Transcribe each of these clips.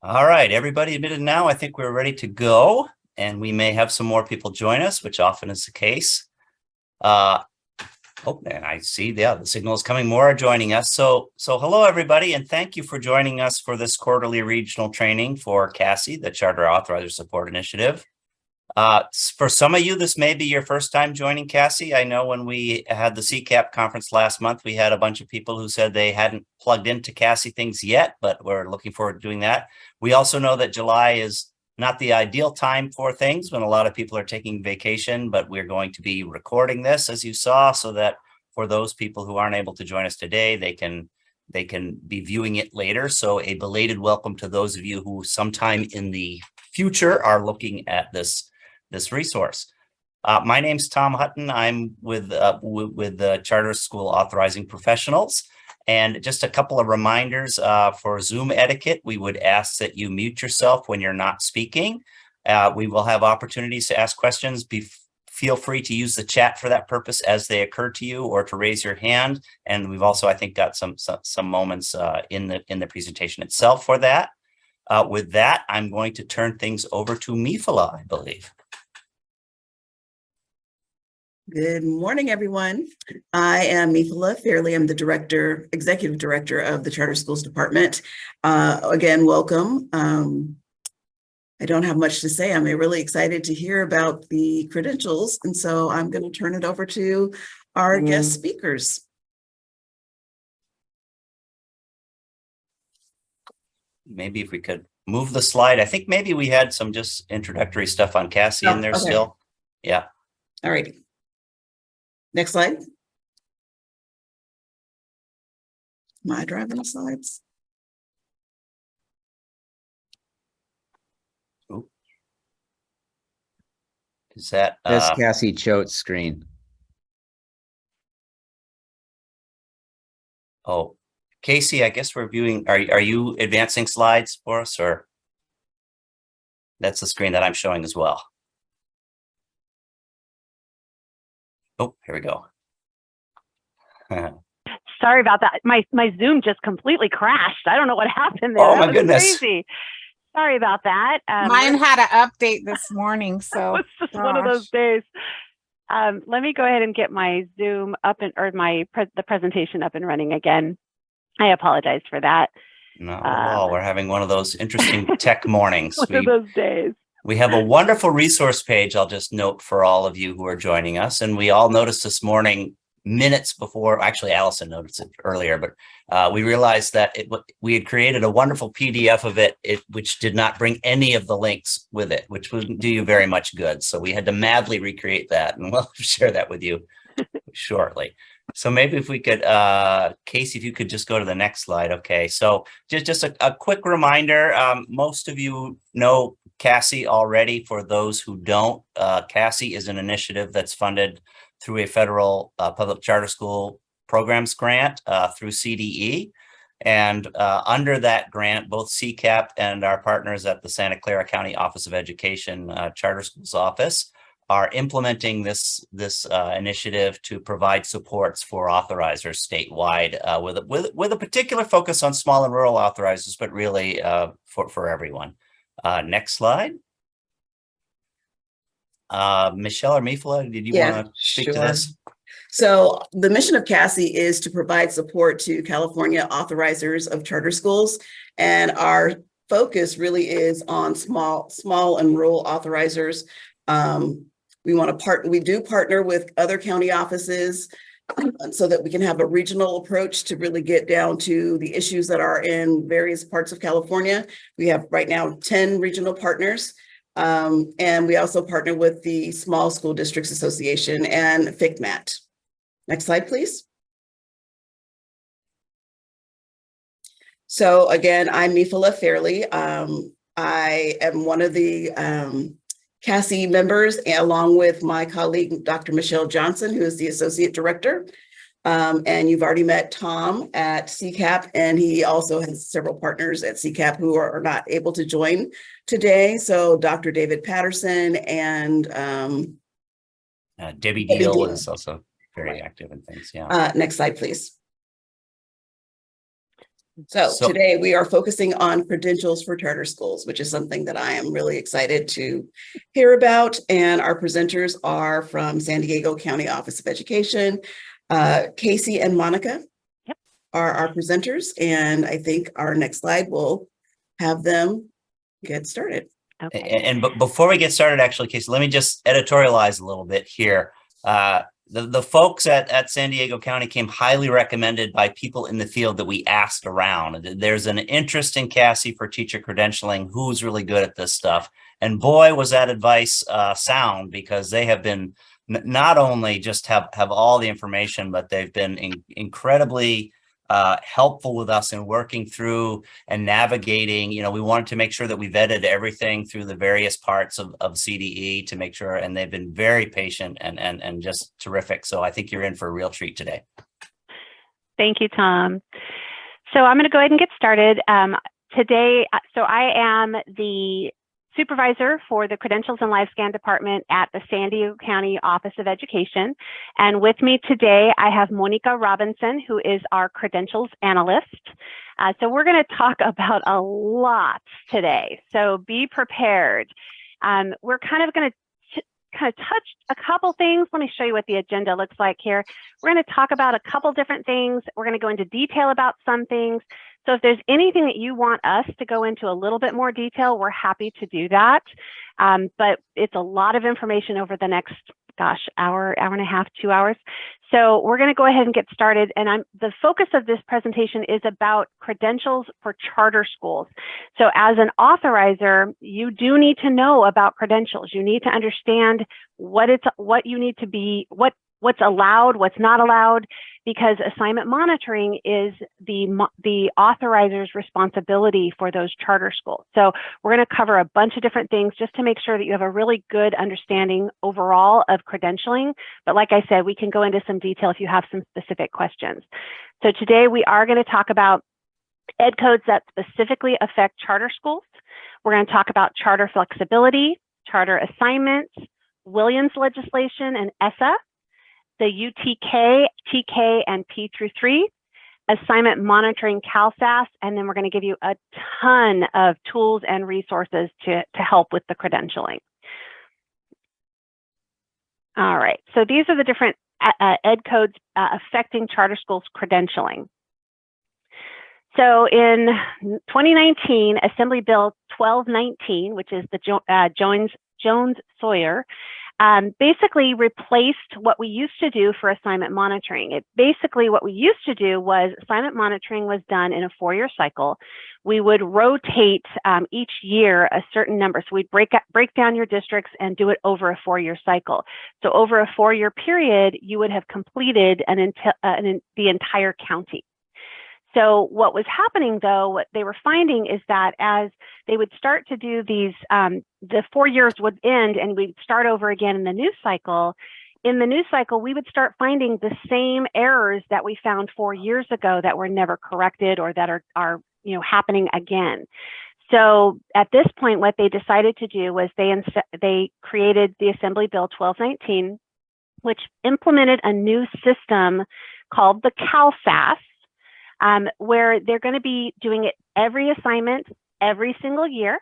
All right, everybody admitted now. I think we're ready to go, and we may have some more people join us, which often is the case. And I see, the signal is coming. More are joining us. So hello, everybody, and thank you for joining us for this quarterly regional training for CASI, the Charter Authorizer Support Initiative. For some of you, this may be your first time joining CASI. I know when we had the CCAP conference last month, we had a bunch of people who said they hadn't plugged into CASI things yet, but we're looking forward to doing that. We also know that July is not the ideal time for things when a lot of people are taking vacation, but we're going to be recording this, as you saw, so that for those people who aren't able to join us today, they can be viewing it later. So a belated welcome to those of you who sometime in the future are looking at this resource. My name's Tom Hutton. I'm with the Charter School Authorizing Professionals. And just a couple of reminders for Zoom etiquette. We would ask that you mute yourself when you're not speaking. We will have opportunities to ask questions. Feel free to use the chat for that purpose as they occur to you, or to raise your hand. And we've also, I think, got some moments in the presentation itself for that. With that, I'm going to turn things over to Mifala, I believe. Good morning, everyone. I am Mifala Fairley. I'm the executive director of the Charter Schools Department. Again, welcome. I don't have much to say. I'm really excited to hear about the credentials, and so I'm going to turn it over to our guest speakers. Maybe if we could move the slide. I think maybe we had some just introductory stuff on CASI in there still. Yeah. All right. Next slide. Am I driving the slides? Ooh. Is that this Cassie Choate screen? Oh, Casey, I guess we're viewing. Are you advancing slides for us, or that's the screen that I'm showing as well? Oh, here we go. Sorry about that. My Zoom just completely crashed. I don't know what happened there. Oh, my goodness. Crazy. Sorry about that. Mine had an update this morning, so it's just one of those days. Let me go ahead and get my Zoom up the presentation up and running again. I apologize for that. Not at all. We're having one of those interesting tech mornings. One of those days. We have a wonderful resource page, I'll just note for all of you who are joining us. And we all noticed this morning, minutes before, actually Allison noticed it earlier, but we realized that we had created a wonderful PDF of it, which did not bring any of the links with it, which wouldn't do you very much good. So we had to madly recreate that, and we'll share that with you shortly. So maybe if we could, Casey, if you could just go to the next slide. Okay, so just a quick reminder, most of you know CASI already. For those who don't, CASI is an initiative that's funded through a federal public charter school programs grant through CDE. And under that grant, both CCAP and our partners at the Santa Clara County Office of Education Charter Schools Office are implementing this initiative to provide supports for authorizers statewide with a particular focus on small and rural authorizers, but really for everyone. Next slide. Michelle or Mifala, did you want to speak to this? So the mission of CASI is to provide support to California authorizers of charter schools, and our focus really is on small and rural authorizers. We do partner with other county offices so that we can have a regional approach to really get down to the issues that are in various parts of California. We have right now 10 regional partners, and we also partner with the Small School Districts Association and FCMAT. Next slide, please. So again, I'm Mifala Fairley. I am one of the CASI members, along with my colleague, Dr. Michelle Johnson, who is the Associate Director. And you've already met Tom at CCAP, and he also has several partners at CCAP who are not able to join today. So Dr. David Patterson and Debbie Deal is also very active in things. Yeah. Next slide, please. So So- today we are focusing on credentials for charter schools, which is something that I am really excited to hear about. And our presenters are from San Diego County Office of Education. Casey and Monica Yep. are our presenters, and I think our next slide will have them get started. Okay. And but before we get started, actually, Casey, let me just editorialize a little bit here. The folks at San Diego County came highly recommended by people in the field that we asked around. There's an interest in CASI for teacher credentialing. Who's really good at this stuff? And boy, was that advice sound, because they have been not only just have all the information, but they've been incredibly helpful with us in working through and navigating. We wanted to make sure that we vetted everything through the various parts of CDE to make sure, and they've been very patient and just terrific. So I think you're in for a real treat today. Thank you, Tom. So I'm going to go ahead and get started. Today, so I am the supervisor for the Credentials and Live Scan Department at the San Diego County Office of Education. And with me today, I have Monica Robinson, who is our credentials analyst. So we're going to talk about a lot today, so be prepared. We're kind of going to touch a couple things. Let me show you what the agenda looks like here. We're going to talk about a couple different things. We're going to go into detail about some things. So if there's anything that you want us to go into a little bit more detail, we're happy to do that. But it's a lot of information over the next, hour and a half, 2 hours. So we're going to go ahead and get started. And the focus of this presentation is about credentials for charter schools. So as an authorizer, you do need to know about credentials. You need to understand what you need to be, what's allowed, what's not allowed, because assignment monitoring is the authorizer's responsibility for those charter schools. So we're going to cover a bunch of different things just to make sure that you have a really good understanding overall of credentialing. But like I said, we can go into some detail if you have some specific questions. So today we are going to talk about ed codes that specifically affect charter schools. We're going to talk about charter flexibility, charter assignments, Williams legislation and ESSA, the UTK, TK, and P through 3, assignment monitoring CalSAS, and then we're going to give you a ton of tools and resources to help with the credentialing. All right, so these are the different ed codes affecting charter schools credentialing. So in 2019, Assembly Bill 1219, which is the Jones-Sawyer, basically replaced what we used to do for assignment monitoring. What we used to do was assignment monitoring was done in a 4-year cycle. We would rotate each year a certain number. So we'd break down your districts and do it over a 4-year cycle. So over a 4-year period, you would have completed the entire county. So what was happening, though, what they were finding is that as they would start to do these, the 4 years would end and we'd start over again in the new cycle. In the new cycle, we would start finding the same errors that we found 4 years ago that were never corrected or that are happening again. So at this point, what they decided to do was they created the Assembly Bill 1219, which implemented a new system called the CalSAS, where they're going to be doing it every assignment, every single year.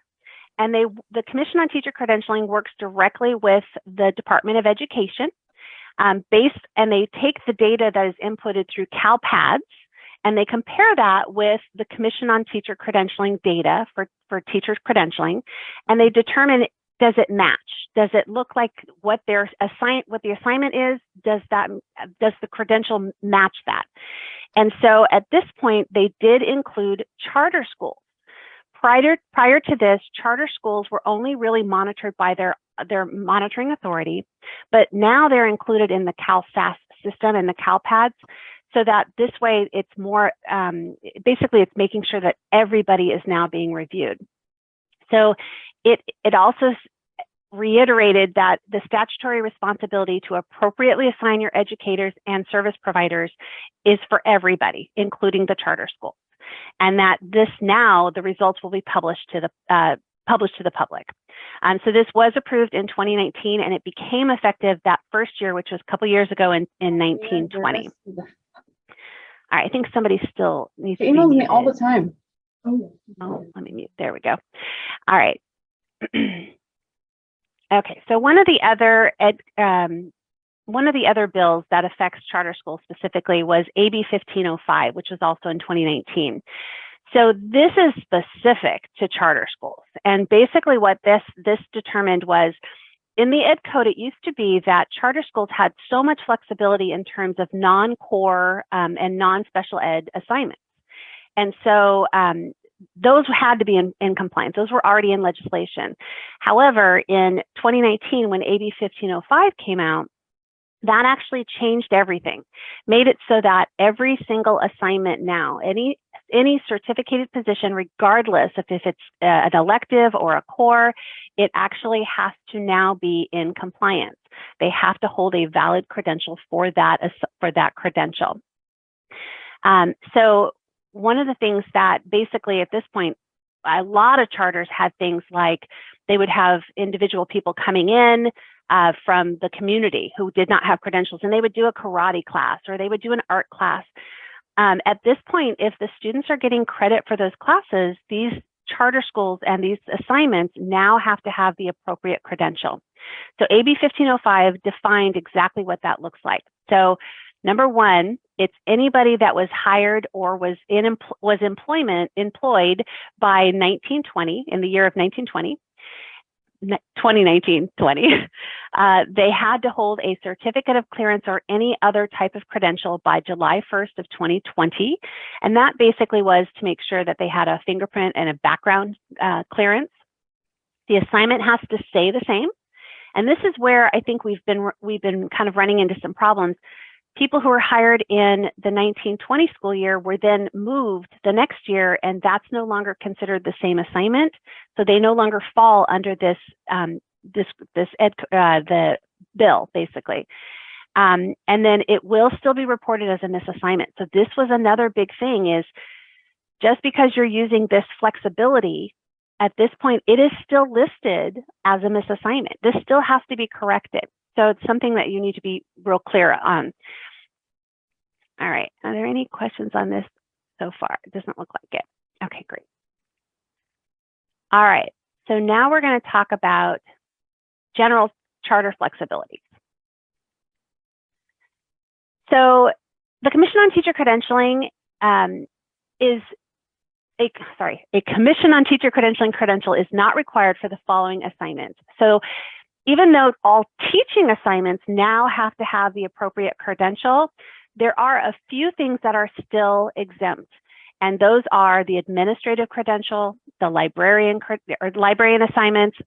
And the Commission on Teacher Credentialing works directly with the Department of Education, and they take the data that is inputted through CalPADS, and they compare that with the Commission on Teacher Credentialing data for teacher credentialing, and they determine, does it match? Does it look like what the assignment is? Does the credential match that? And so at this point, they did include charter schools. Prior to this, charter schools were only really monitored by their monitoring authority, but now they're included in the CalSAS system and the CalPADS, so that this way it's more, basically it's making sure that everybody is now being reviewed. So it also reiterated that the statutory responsibility to appropriately assign your educators and service providers is for everybody, including the charter schools, and that the results will be published to the public. So this was approved in 2019, and it became effective that first year, which was a couple years ago in 1920. All right, I think somebody still needs to She be emails me all the muted. time. Oh, let me mute. There we go. All right. Okay, so one of the other bills that affects charter schools specifically was AB 1505, which was also in 2019. So this is specific to charter schools. And basically what this determined was, in the Ed Code, it used to be that charter schools had so much flexibility in terms of non-core and non-special ed assignments. And so those had to be in compliance. Those were already in legislation. However, in 2019, when AB 1505 came out, that actually changed everything, made it so that every single assignment now, any certificated position, regardless of if it's an elective or a core, it actually has to now be in compliance. They have to hold a valid credential for that credential. So one of the things that basically at this point, a lot of charters had things like they would have individual people coming in from the community who did not have credentials, and they would do a karate class or they would do an art class. At this point, if the students are getting credit for those classes, these charter schools and these assignments now have to have the appropriate credential. So AB 1505 defined exactly what that looks like. So number one, it's anybody that was hired or was employed by 1920, in the year of 1920, 2019-20, they had to hold a certificate of clearance or any other type of credential by July 1st of 2020. And that basically was to make sure that they had a fingerprint and a background clearance. The assignment has to stay the same. And this is where I think we've been kind of running into some problems. People who were hired in the 1920 school year were then moved the next year, and that's no longer considered the same assignment. So they no longer fall under the bill, basically. And then it will still be reported as a misassignment. So this was another big thing, is just because you're using this flexibility, at this point, it is still listed as a misassignment. This still has to be corrected. So it's something that you need to be real clear on. All right, are there any questions on this so far? It doesn't look like it. Okay, great. All right, so now we're going to talk about general charter flexibilities. So the Commission on Teacher Credentialing a Commission on Teacher Credentialing credential is not required for the following assignments. So even though all teaching assignments now have to have the appropriate credential, there are a few things that are still exempt. And those are the administrative credential, the librarian assignments,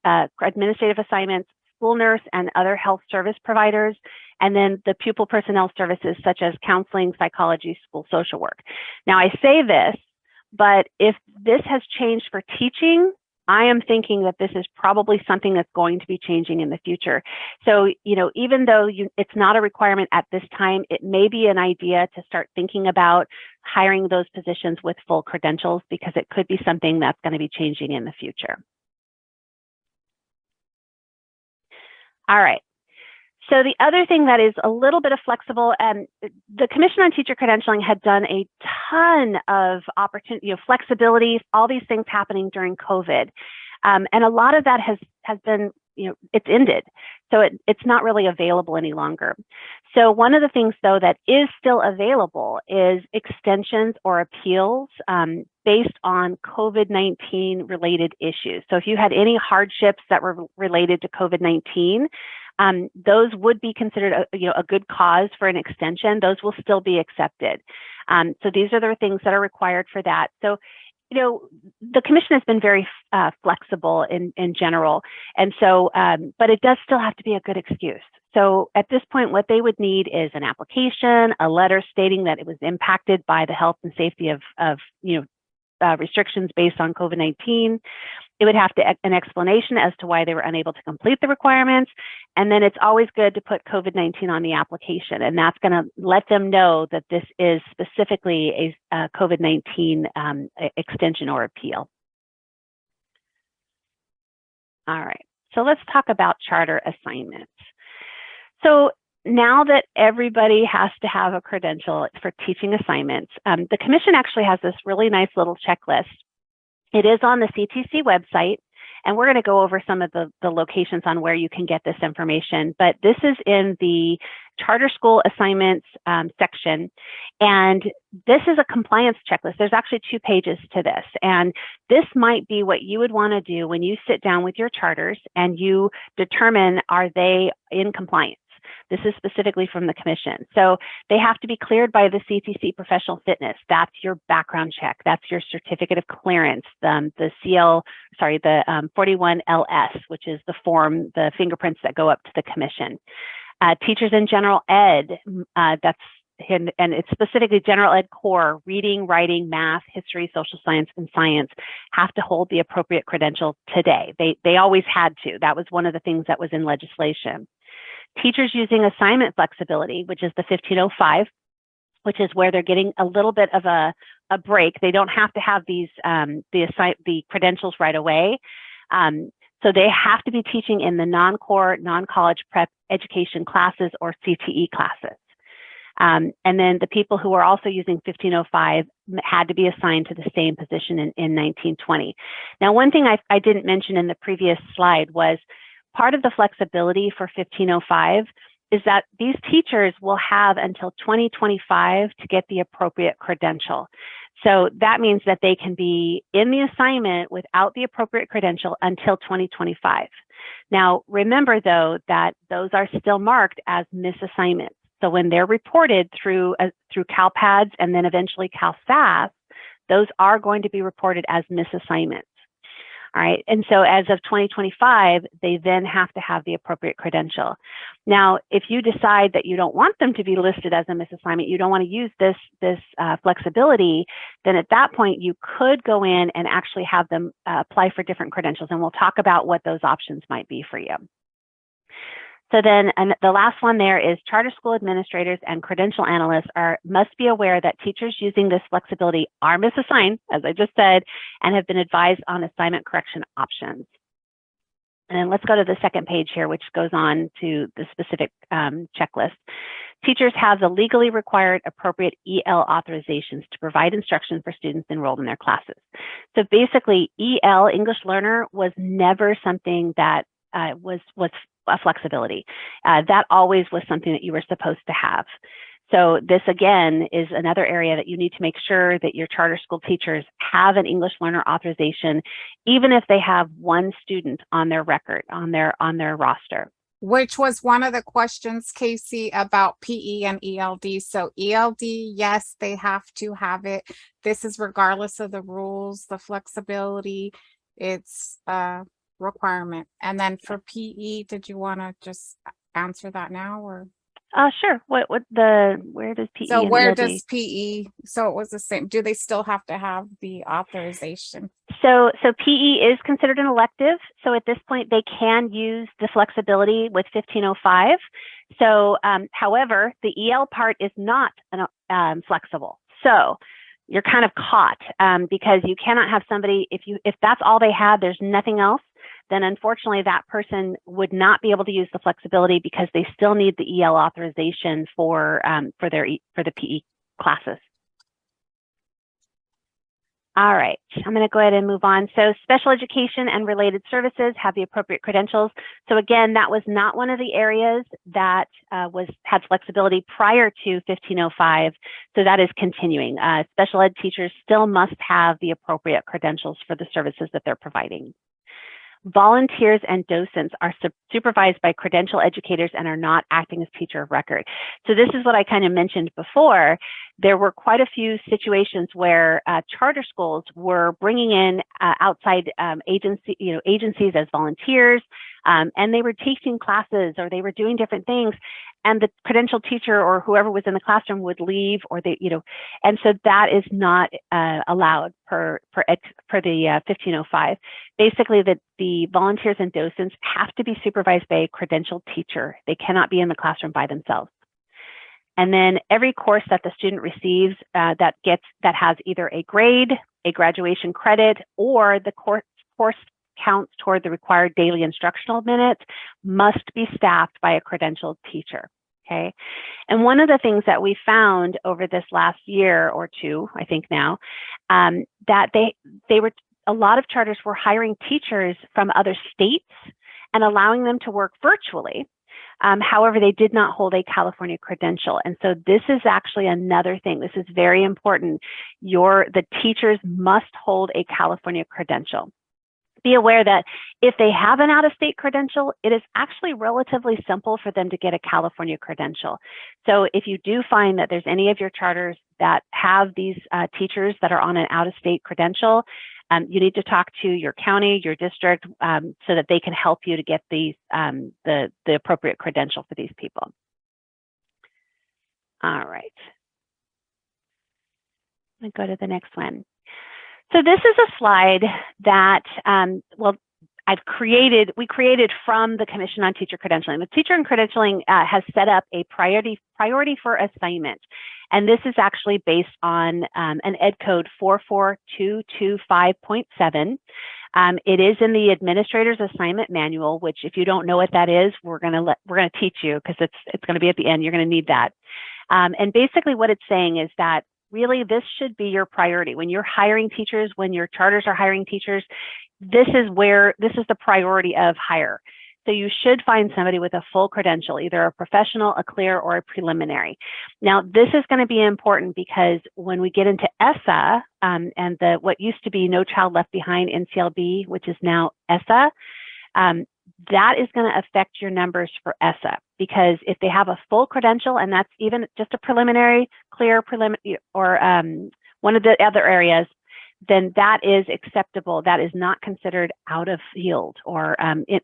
administrative assignments, school nurse and other health service providers, and then the pupil personnel services such as counseling, psychology, school social work. Now I say this, but if this has changed for teaching, I am thinking that this is probably something that's going to be changing in the future. So, even though it's not a requirement at this time, it may be an idea to start thinking about hiring those positions with full credentials, because it could be something that's going to be changing in the future. All right. So the other thing that is a little bit of flexible, and the Commission on Teacher Credentialing had done a ton of opportunity, flexibilities, all these things happening during COVID. And a lot of that has been, it's ended. So it's not really available any longer. So one of the things, though, that is still available is extensions or appeals based on COVID-19 related issues. So if you had any hardships that were related to COVID-19, those would be considered a good cause for an extension. Those will still be accepted. So these are the things that are required for that. So, the Commission has been very flexible in general. And so, but it does still have to be a good excuse. So at this point, what they would need is an application, a letter stating that it was impacted by the health and safety of restrictions based on COVID-19. It would have to an explanation as to why they were unable to complete the requirements. And then it's always good to put COVID-19 on the application. And that's going to let them know that this is specifically a COVID-19 extension or appeal. All right, so let's talk about charter assignments. So now that everybody has to have a credential for teaching assignments, the commission actually has this really nice little checklist. It is on the CTC website, and we're going to go over some of the locations on where you can get this information. But this is in the charter school assignments section, and this is a compliance checklist. There's actually 2 pages to this, and this might be what you would want to do when you sit down with your charters and you determine, are they in compliance? This is specifically from the commission. So they have to be cleared by the CTC professional fitness. That's your background check. That's your certificate of clearance. The 41LS, which is the form, the fingerprints that go up to the commission. Teachers in general ed, and it's specifically general ed core, reading, writing, math, history, social science, and science, have to hold the appropriate credential today. They always had to. That was one of the things that was in legislation. Teachers using assignment flexibility, which is the 1505, which is where they're getting a little bit of a break. They don't have to have these the credentials right away. So they have to be teaching in the non-core, non-college prep education classes or CTE classes. And then the people who are also using 1505 had to be assigned to the same position in 1920. Now, one thing I didn't mention in the previous slide was part of the flexibility for 1505 is that these teachers will have until 2025 to get the appropriate credential. So that means that they can be in the assignment without the appropriate credential until 2025. Now, remember though, that those are still marked as misassignments. So when they're reported through CalPADS and then eventually CalSAS, those are going to be reported as misassignments. All right, and so as of 2025, they then have to have the appropriate credential. Now, if you decide that you don't want them to be listed as a misassignment, you don't want to use this flexibility, then at that point, you could go in and actually have them apply for different credentials, and we'll talk about what those options might be for you. So then the last one there is charter school administrators and credential analysts must be aware that teachers using this flexibility are misassigned, as I just said, and have been advised on assignment correction options. And then let's go to the second page here, which goes on to the specific checklist. Teachers have the legally required appropriate EL authorizations to provide instruction for students enrolled in their classes. So basically, EL, English learner, was never something that was a flexibility. That always was something that you were supposed to have. So this again is another area that you need to make sure that your charter school teachers have an English learner authorization, even if they have one student on their record, on their roster. Which was one of the questions, Casey, about PE and ELD. So ELD, yes, they have to have it. This is regardless of the rules, the flexibility, it's requirement. And then for PE, did you want to just answer that now, or? Sure. Where does PE? So and where ELD? does PE? So it was the same. Do they still have to have the authorization? So PE is considered an elective. So at this point, they can use the flexibility with 1505. So, however, the EL part is not flexible. So you're kind of caught because you cannot have somebody, if that's all they had, there's nothing else, then unfortunately that person would not be able to use the flexibility because they still need the EL authorization for the PE classes. All right, I'm going to go ahead and move on. So special education and related services have the appropriate credentials. So again, that was not one of the areas that had flexibility prior to 1505. So that is continuing. Special ed teachers still must have the appropriate credentials for the services that they're providing. Volunteers and docents are supervised by credential educators and are not acting as teacher of record. So this is what I kind of mentioned before. There were quite a few situations where charter schools were bringing in outside agencies as volunteers, and they were teaching classes or they were doing different things. And the credentialed teacher or whoever was in the classroom would leave, or and so that is not allowed per the 1505. Basically, the volunteers and docents have to be supervised by a credentialed teacher. They cannot be in the classroom by themselves. And then every course that the student receives that has either a grade, a graduation credit, or the course counts toward the required daily instructional minutes must be staffed by a credentialed teacher. Okay. And one of the things that we found over this last year or two, I think now, that they were, a lot of charters were hiring teachers from other states and allowing them to work virtually. However, they did not hold a California credential. And so this is actually another thing. This is very important. The teachers must hold a California credential. Be aware that if they have an out-of-state credential, it is actually relatively simple for them to get a California credential. So if you do find that there's any of your charters that have these teachers that are on an out-of-state credential, you need to talk to your county, your district, so that they can help you to get these the appropriate credential for these people. All right. I'm going to go to the next one. So this is a slide that, we created from the Commission on Teacher Credentialing. The Teacher and Credentialing has set up a priority for assignment. And this is actually based on an Ed Code 44225.7. It is in the Administrator's Assignment Manual, which if you don't know what that is, we're gonna teach you, because it's gonna be at the end. You're gonna need that. And basically what it's saying is that really this should be your priority. When you're hiring teachers, when your charters are hiring teachers, this is the priority of hire. So you should find somebody with a full credential, either a professional, a clear, or a preliminary. Now, this is going to be important because when we get into ESSA and what used to be No Child Left Behind NCLB, which is now ESSA, that is going to affect your numbers for ESSA, because if they have a full credential, and that's even just a preliminary, clear, or one of the other areas, then that is acceptable. That is not considered out of field or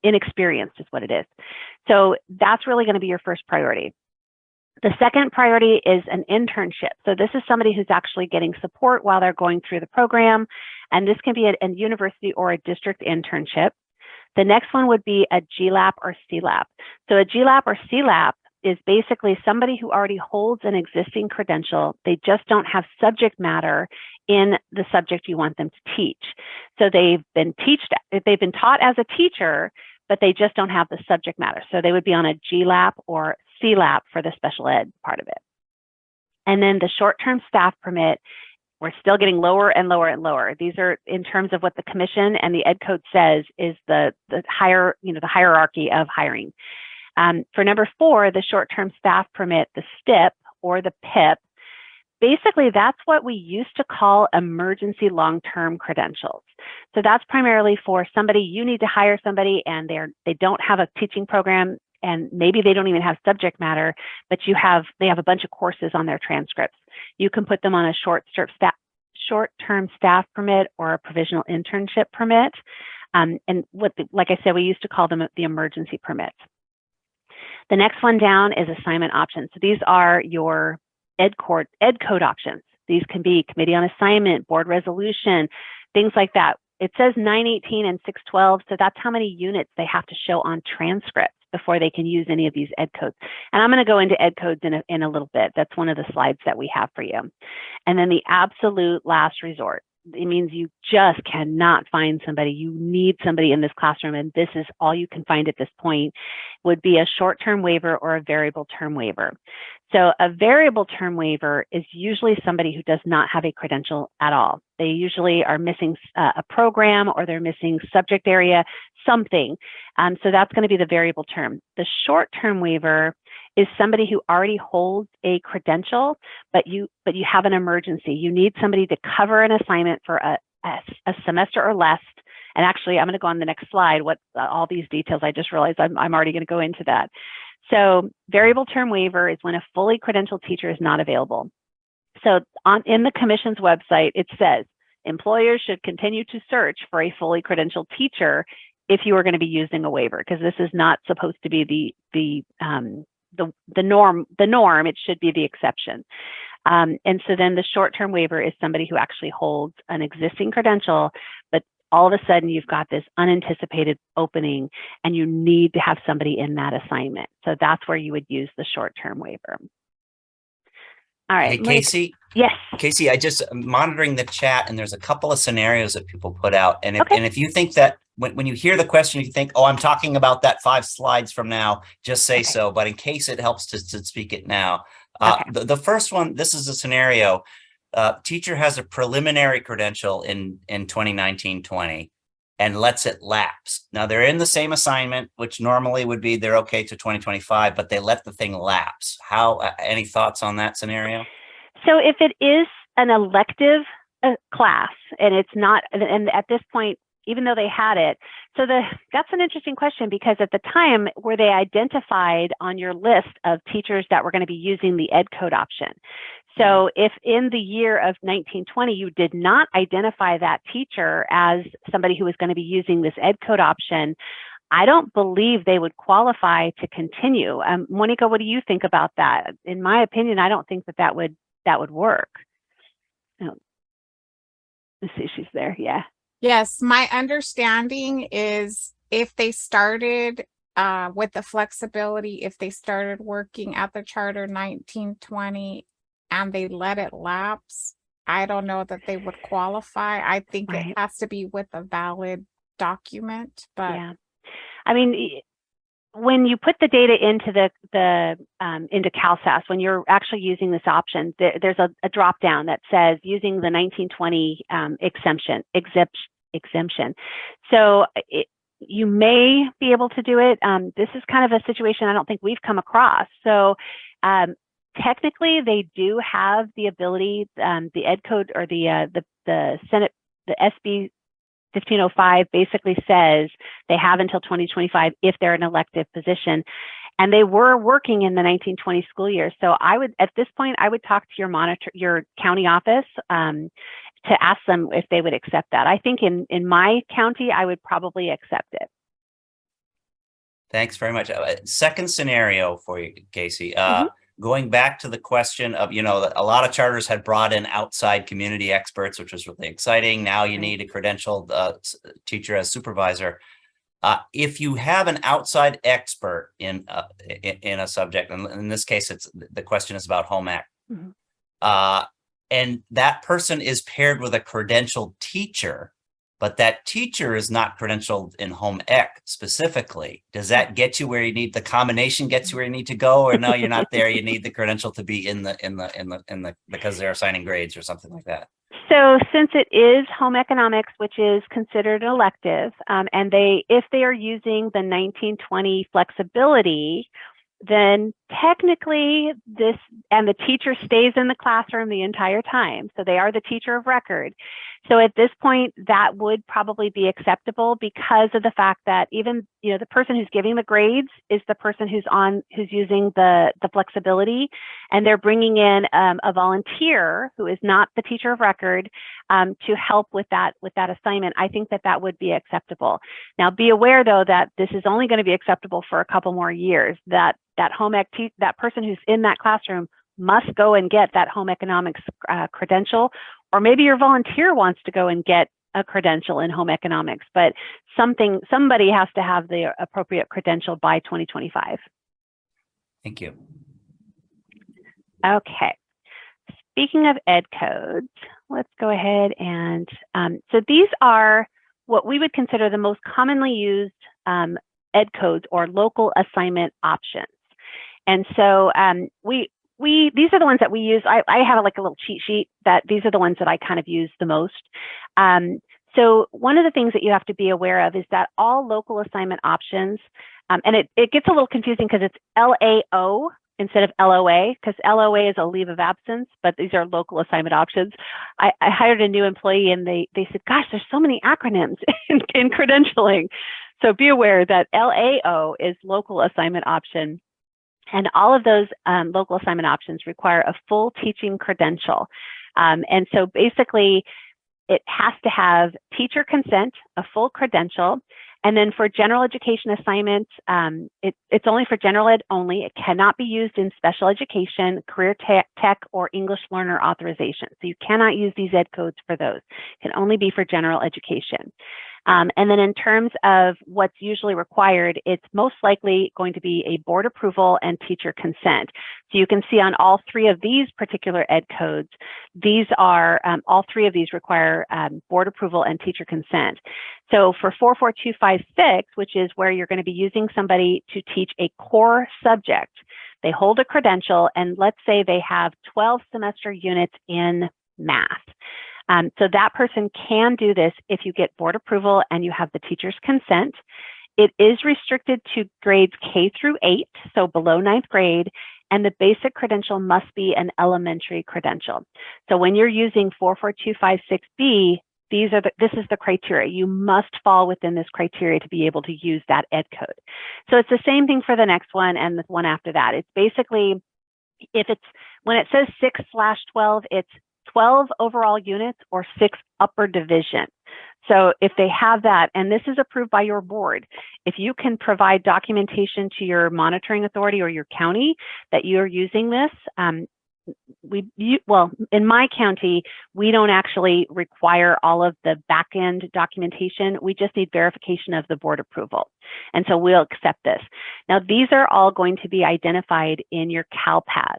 inexperienced is what it is. So that's really going to be your first priority. The second priority is an internship. So this is somebody who's actually getting support while they're going through the program. And this can be a university or a district internship. The next one would be a GLAP or CLAP. So a GLAP or CLAP is basically somebody who already holds an existing credential. They just don't have subject matter in the subject you want them to teach. So they've been taught as a teacher, but they just don't have the subject matter. So they would be on a GLAP or CLAP for the special ed part of it. And then the short-term staff permit, we're still getting lower and lower and lower. These are in terms of what the commission and the Ed Code says is the hierarchy of hiring. For number 4, the short-term staff permit, the STIP or the PIP, basically that's what we used to call emergency long-term credentials. So that's primarily for somebody, you need to hire somebody and they don't have a teaching program, and maybe they don't even have subject matter, but they have a bunch of courses on their transcripts. You can put them on a short-term staff permit or a provisional internship permit. Like I said, we used to call them the emergency permits. The next one down is assignment options. So these are your Ed Code options. These can be committee on assignment, board resolution, things like that. It says 918 and 612, so that's how many units they have to show on transcripts before they can use any of these Ed Codes. And I'm going to go into Ed Codes in a little bit. That's one of the slides that we have for you. And then the absolute last resort. It means you just cannot find somebody. You need somebody in this classroom, and this is all you can find at this point, would be a short-term waiver or a variable term waiver. So a variable term waiver is usually somebody who does not have a credential at all. They usually are missing a program, or they're missing subject area, something. So that's going to be the variable term. The short-term waiver is somebody who already holds a credential, but you have an emergency. You need somebody to cover an assignment for a semester or less. And actually, I'm going to go on the next slide. All these details, I just realized I'm already going to go into that. So variable term waiver is when a fully credentialed teacher is not available. So in the Commission's website, it says employers should continue to search for a fully credentialed teacher if you are going to be using a waiver, because this is not supposed to be the norm. It should be the exception. And so then the short-term waiver is somebody who actually holds an existing credential, but all of a sudden you've got this unanticipated opening and you need to have somebody in that assignment. So that's where you would use the short-term waiver. All right. Hey, Casey. Yes. Casey, I just monitoring the chat, and there's a couple of scenarios that people put out. And Okay. if you think that when you hear the question, if you think, oh, I'm talking about that 5 slides from now, just say Okay. so. But in case it helps to speak it now. Okay. The first one, this is a scenario. Teacher has a preliminary credential in 2019-20 and lets it lapse. Now they're in the same assignment, which normally would be they're okay to 2025, but they let the thing lapse. How, any thoughts on that scenario? So if it is an elective class and it's not, and at this point, even though they had it, so that's an interesting question, because at the time, were they identified on your list of teachers that were going to be using the ed code option? So if in the year of 1920, you did not identify that teacher as somebody who was going to be using this ed code option, I don't believe they would qualify to continue. Monica, what do you think about that? In my opinion, I don't think that would work. Oh, let's see, she's there. Yeah. Yes, my understanding is if they started with the flexibility, if they started working at the charter 1920 and they let it lapse, I don't know that they would qualify. I think Right. it has to be with a valid document, but Yeah. I mean, when you put the data into into CalSAS, when you're actually using this option, there's a drop down that says using the 1920 exemption. So you may be able to do it. This is kind of a situation I don't think we've come across. So technically, they do have the ability. The ed code or the Senate, the SB 1505 basically says they have until 2025 if they're an elective position, and they were working in the 1920 school year. So I would, at this point, I would talk to your county office to ask them if they would accept that. I think in my county, I would probably accept it. Thanks very much. Second scenario for you, Casey. Mhm. Going back to the question of, a lot of charters had brought in outside community experts, which was really exciting. Now you need a credentialed teacher as supervisor. If you have an outside expert in a subject, and in this case, the question is about home ec, and that person is paired with a credentialed teacher, but that teacher is not credentialed in home ec specifically, does that get you where you need, the combination gets you where you need to go, or no, you're not there, you need the credential to be in the because they're assigning grades or something like that? So since it is home economics, which is considered elective, and if they are using the 1920 flexibility, then technically and the teacher stays in the classroom the entire time. So they are the teacher of record. So at this point, that would probably be acceptable because of the fact that even, the person who's giving the grades is the person who's using the flexibility, and they're bringing in a volunteer who is not the teacher of record to help with that assignment. I think that would be acceptable. Now, be aware though that this is only going to be acceptable for a couple more years. That home ec that person who's in that classroom must go and get that home economics credential, or maybe your volunteer wants to go and get a credential in home economics, but somebody has to have the appropriate credential by 2025. Thank you. Okay. Speaking of ed codes, let's go ahead and, so these are what we would consider the most commonly used ed codes or local assignment options. And so these are the ones that we use. I have like a little cheat sheet that these are the ones that I kind of use the most. So one of the things that you have to be aware of is that all local assignment options, and it gets a little confusing because it's LAO instead of LOA, because LOA is a leave of absence, but these are local assignment options. I hired a new employee and they said, gosh, there's so many acronyms in credentialing. So be aware that LAO is local assignment option. And all of those local assignment options require a full teaching credential. And so basically, it has to have teacher consent, a full credential. And then for general education assignments, it's only for general ed only. It cannot be used in special education, career tech, or English learner authorization. So you cannot use these ed codes for those. It can only be for general education. And then in terms of what's usually required, it's most likely going to be a board approval and teacher consent. So you can see on all three of these particular ed codes, these are, all three of these require board approval and teacher consent. So for 44256, which is where you're going to be using somebody to teach a core subject, they hold a credential, and let's say they have 12 semester units in math. So that person can do this if you get board approval and you have the teacher's consent. It is restricted to grades K through 8, so below 9th grade, and the basic credential must be an elementary credential. So when you're using 44256B, this is the criteria. You must fall within this criteria to be able to use that ed code. So it's the same thing for the next one and the one after that. It's basically, when it says 6/12, it's 12 overall units or 6 upper division. So if they have that, and this is approved by your board, if you can provide documentation to your monitoring authority or your county that you're using this, well, in my county, we don't actually require all of the back end documentation. We just need verification of the board approval. And so we'll accept this. Now, these are all going to be identified in your CalPads.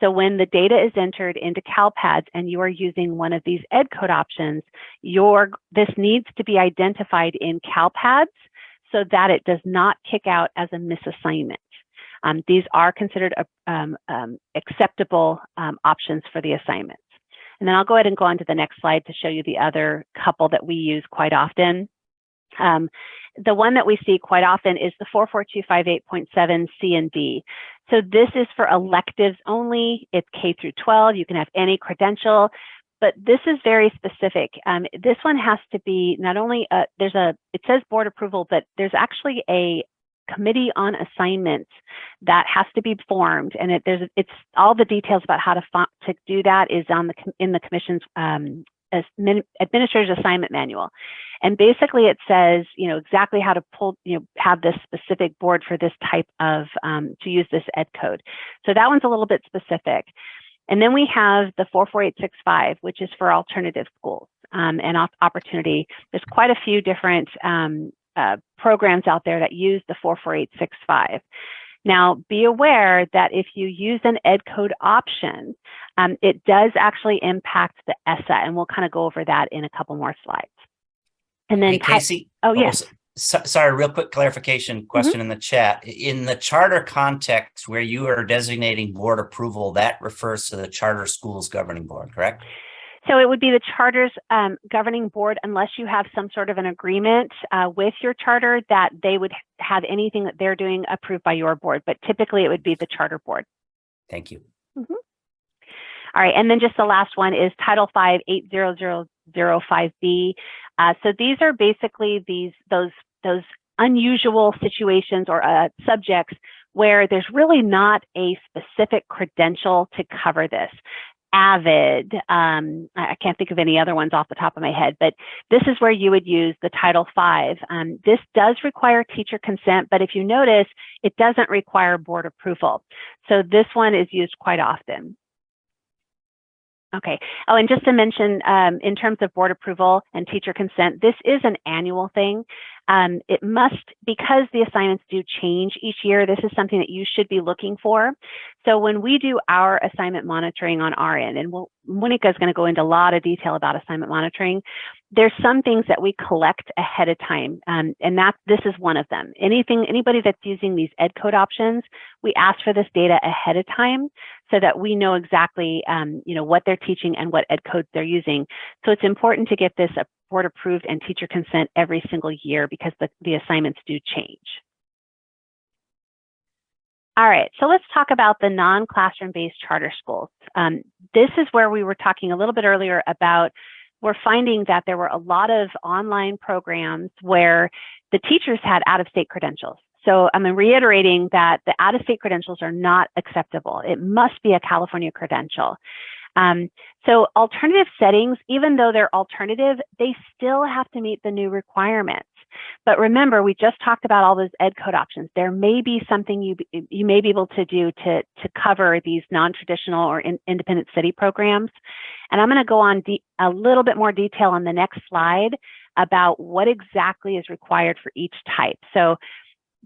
So when the data is entered into CalPads and you are using one of these ed code options, this needs to be identified in CalPads so that it does not kick out as a misassignment. These are considered acceptable options for the assignments. And then I'll go ahead and go on to the next slide to show you the other couple that we use quite often. The one that we see quite often is the 44258.7 C and D. So this is for electives only. It's K through 12. You can have any credential, but this is very specific. This one has to be not only, it says board approval, but there's actually a committee on assignments that has to be formed, and it's all the details about how to do that is in the commission's administrator's assignment manual. And basically it says, exactly how to have this specific board for this type of, to use this ed code. So that one's a little bit specific. And then we have the 44865, which is for alternative schools and opportunity. There's quite a few different programs out there that use the 44865. Now, be aware that if you use an ed code option, it does actually impact the ESSA, and we'll kind of go over that in a couple more slides. And then, hey, Casey. Oh, yes. Sorry, real quick clarification question in the chat. In the charter context where you are designating board approval, that refers to the charter schools governing board, correct? So it would be the charter's governing board, unless you have some sort of an agreement with your charter that they would have anything that they're doing approved by your board. But typically it would be the charter board. Thank you. Mm-hmm. All right, and then just the last one is Title V 80005B. So these are basically those unusual situations or subjects where there's really not a specific credential to cover this. AVID, I can't think of any other ones off the top of my head, but this is where you would use the Title V. This does require teacher consent, but if you notice, it doesn't require board approval. So this one is used quite often. Okay. Oh, and just to mention, in terms of board approval and teacher consent, this is an annual thing. It must, because the assignments do change each year, this is something that you should be looking for. So when we do our assignment monitoring on our end, and Monica is going to go into a lot of detail about assignment monitoring, there's some things that we collect ahead of time, and this is one of them. Anybody that's using these ed code options, we ask for this data ahead of time so that we know exactly what they're teaching and what ed codes they're using. So it's important to get this board approved and teacher consent every single year because the assignments do change. All right, so let's talk about the non-classroom based charter schools. This is where we were talking a little bit earlier about, we're finding that there were a lot of online programs where the teachers had out-of-state credentials. So I'm reiterating that the out-of-state credentials are not acceptable. It must be a California credential. So alternative settings, even though they're alternative, they still have to meet the new requirements. But remember, we just talked about all those ed code options. There may be something you may be able to do to cover these non-traditional or independent city programs. And I'm going to go on a little bit more detail on the next slide about what exactly is required for each type. So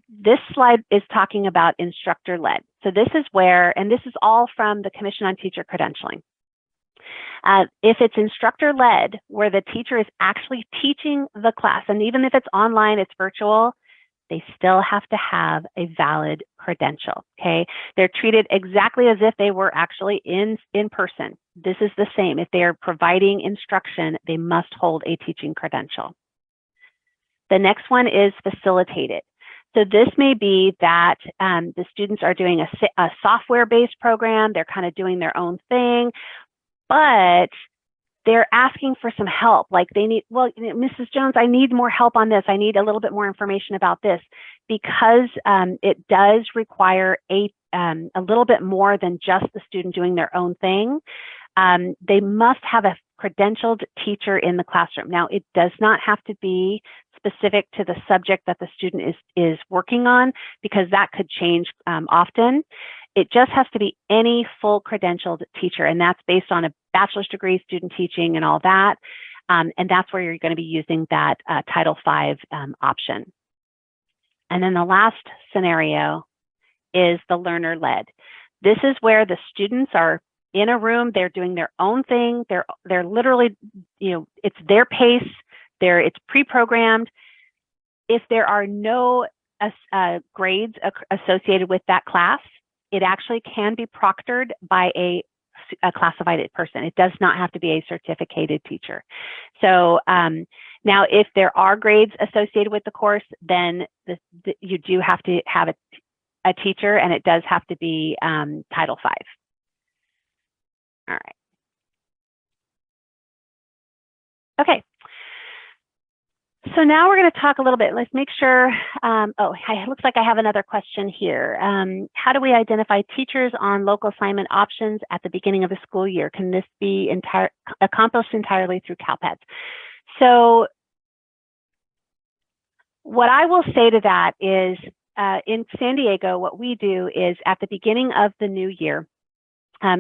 this slide is talking about instructor-led. So this is where, and this is all from the Commission on Teacher Credentialing. If it's instructor-led, where the teacher is actually teaching the class, and even if it's online, it's virtual, they still have to have a valid credential, okay? They're treated exactly as if they were actually in person. This is the same. If they are providing instruction, they must hold a teaching credential. The next one is facilitated. So this may be that the students are doing a software-based program. They're kind of doing their own thing, but they're asking for some help. Like they need, well, Mrs. Jones, I need more help on this. I need a little bit more information about this, because it does require a little bit more than just the student doing their own thing. They must have a credentialed teacher in the classroom. Now, it does not have to be specific to the subject that the student is working on, because that could change often. It just has to be any full credentialed teacher, and that's based on a bachelor's degree, student teaching, and all that. And that's where you're going to be using that Title V option. And then the last scenario is the learner-led. This is where the students are in a room, they're doing their own thing. They're literally, it's their pace. It's pre-programmed. If there are no grades associated with that class, it actually can be proctored by a classified person. It does not have to be a certificated teacher. So now, if there are grades associated with the course, then you do have to have a teacher, and it does have to be Title V. All right. Okay. So now we're going to talk a little bit. Let's make sure. It looks like I have another question here. How do we identify teachers on local assignment options at the beginning of the school year? Can this be accomplished entirely through CalPEDS? So what I will say to that is, in San Diego, what we do is at the beginning of the new year,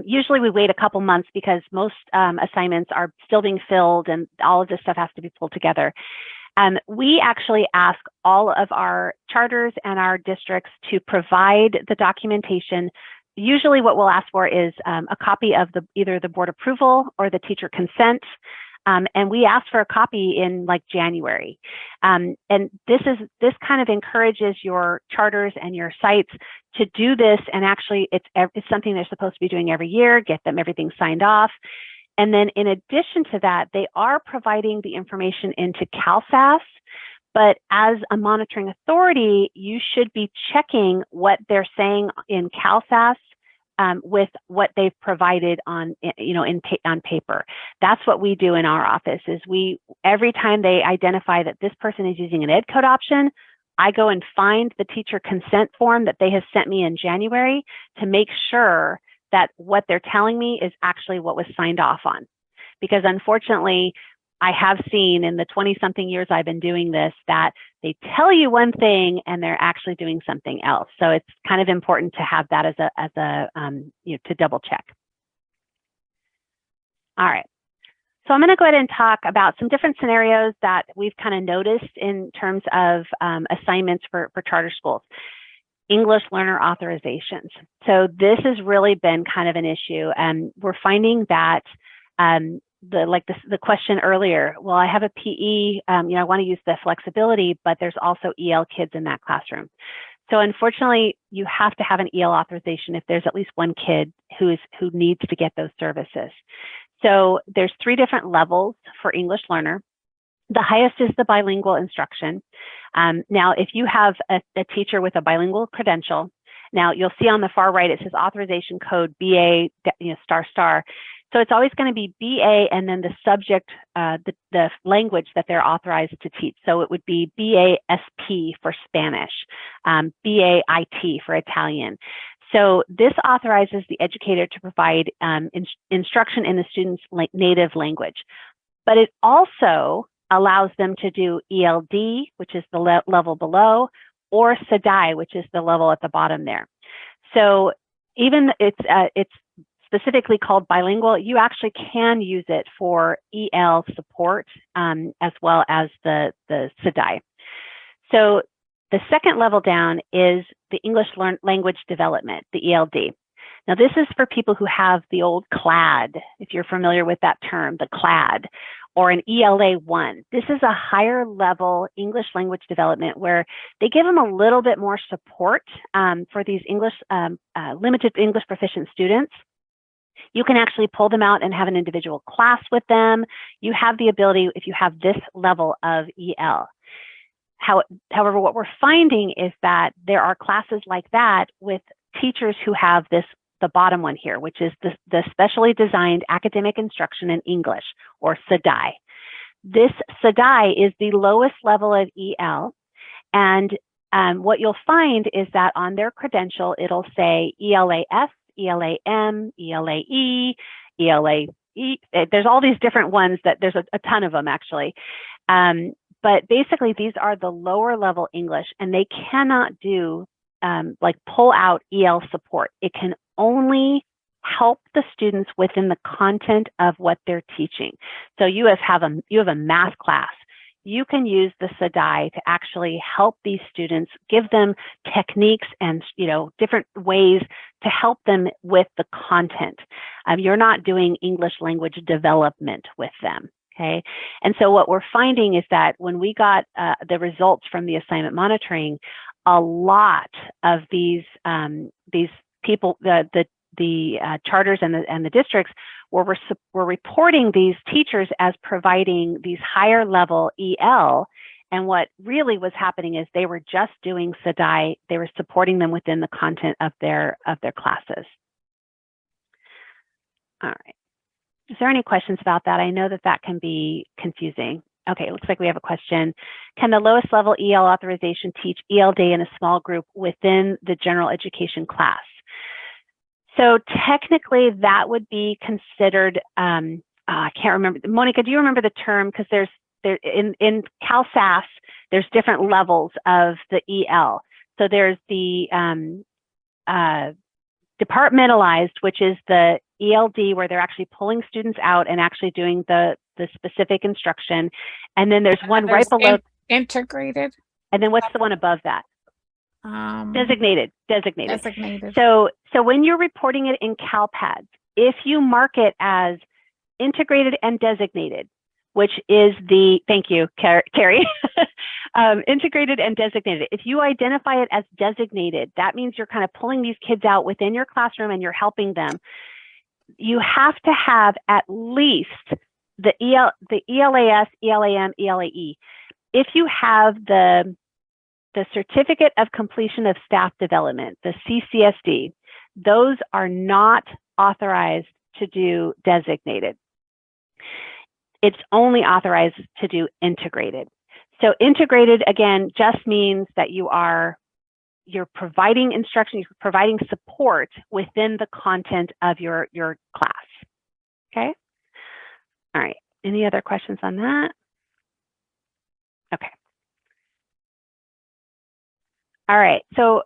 usually we wait a couple months because most assignments are still being filled and all of this stuff has to be pulled together. We actually ask all of our charters and our districts to provide the documentation. Usually what we'll ask for is a copy of either the board approval or the teacher consent. And we ask for a copy in like January. And this kind of encourages your charters and your sites to do this. And actually it's something they're supposed to be doing every year, get them everything signed off. And then in addition to that, they are providing the information into CalSAS, but as a monitoring authority, you should be checking what they're saying in CalSAS with what they've provided on paper. That's what we do in our office. Is every time they identify that this person is using an ed code option, I go and find the teacher consent form that they have sent me in January to make sure that what they're telling me is actually what was signed off on. Because unfortunately, I have seen in the 20-something years I've been doing this that they tell you one thing and they're actually doing something else. So it's kind of important to have that to double check. All right. So I'm going to go ahead and talk about some different scenarios that we've kind of noticed in terms of assignments for charter schools. English learner authorizations. So this has really been kind of an issue, and we're finding that the question earlier, well, I have a PE, I want to use the flexibility, but there's also EL kids in that classroom. So unfortunately, you have to have an EL authorization if there's at least one kid who needs to get those services. So there's 3 different levels for English learner. The highest is the bilingual instruction. Now, if you have a teacher with a bilingual credential, now you'll see on the far right, it says authorization code BA, ***. So it's always going to be BA and then the subject, the language that they're authorized to teach. So it would be BASP for Spanish, BAIT for Italian. So this authorizes the educator to provide instruction in the student's native language. But it also allows them to do ELD, which is the level below, or SEDAI, which is the level at the bottom there. So even it's specifically called bilingual, you actually can use it for EL support as well as the CDI. So the second level down is the English language development, the ELD. Now, this is for people who have the old CLAD, if you're familiar with that term, the CLAD, or an ELA 1. This is a higher level English language development where they give them a little bit more support for these limited English proficient students. You can actually pull them out and have an individual class with them. You have the ability if you have this level of EL. However, what we're finding is that there are classes like that with teachers who have the bottom one here, which is the specially designed academic instruction in English, or SDI. This SDI is the lowest level of EL. And what you'll find is that on their credential, it'll say ELAS, ELAM, ELAE, ELAE. There's all these different ones that there's a ton of them actually. But basically, these are the lower level English, and they cannot do like pull out EL support. It can only help the students within the content of what they're teaching. So you have a math class. You can use the SDI to actually help these students, give them techniques and different ways to help them with the content. You're not doing English language development with them. Okay, and so what we're finding is that when we got the results from the assignment monitoring, a lot of these people, the charters and the districts were reporting these teachers as providing these higher level EL. And what really was happening is they were just doing SDI. They were supporting them within the content of their classes. All right. Is there any questions about that? I know that can be confusing. Okay, it looks like we have a question. Can the lowest level EL authorization teach ELD in a small group within the general education class? So technically that would be considered, I can't remember. Monica, do you remember the term? Because in CalSAS, there's different levels of the EL. So there's the departmentalized, which is the ELD where they're actually pulling students out and actually doing the specific instruction. And then there's one right below. Integrated. And then what's the one above that? Designated. So when you're reporting it in CalPADS, if you mark it as integrated and designated, which is thank you, Carrie, integrated and designated. If you identify it as designated, that means you're kind of pulling these kids out within your classroom and you're helping them. You have to have at least the ELAS, ELAM, ELAE. If you have the Certificate of Completion of Staff Development, the CCSD, those are not authorized to do designated. It's only authorized to do integrated. So integrated, again, just means that you're providing instruction, you're providing support within the content of your class. Okay. All right. Any other questions on that? Okay. All right. So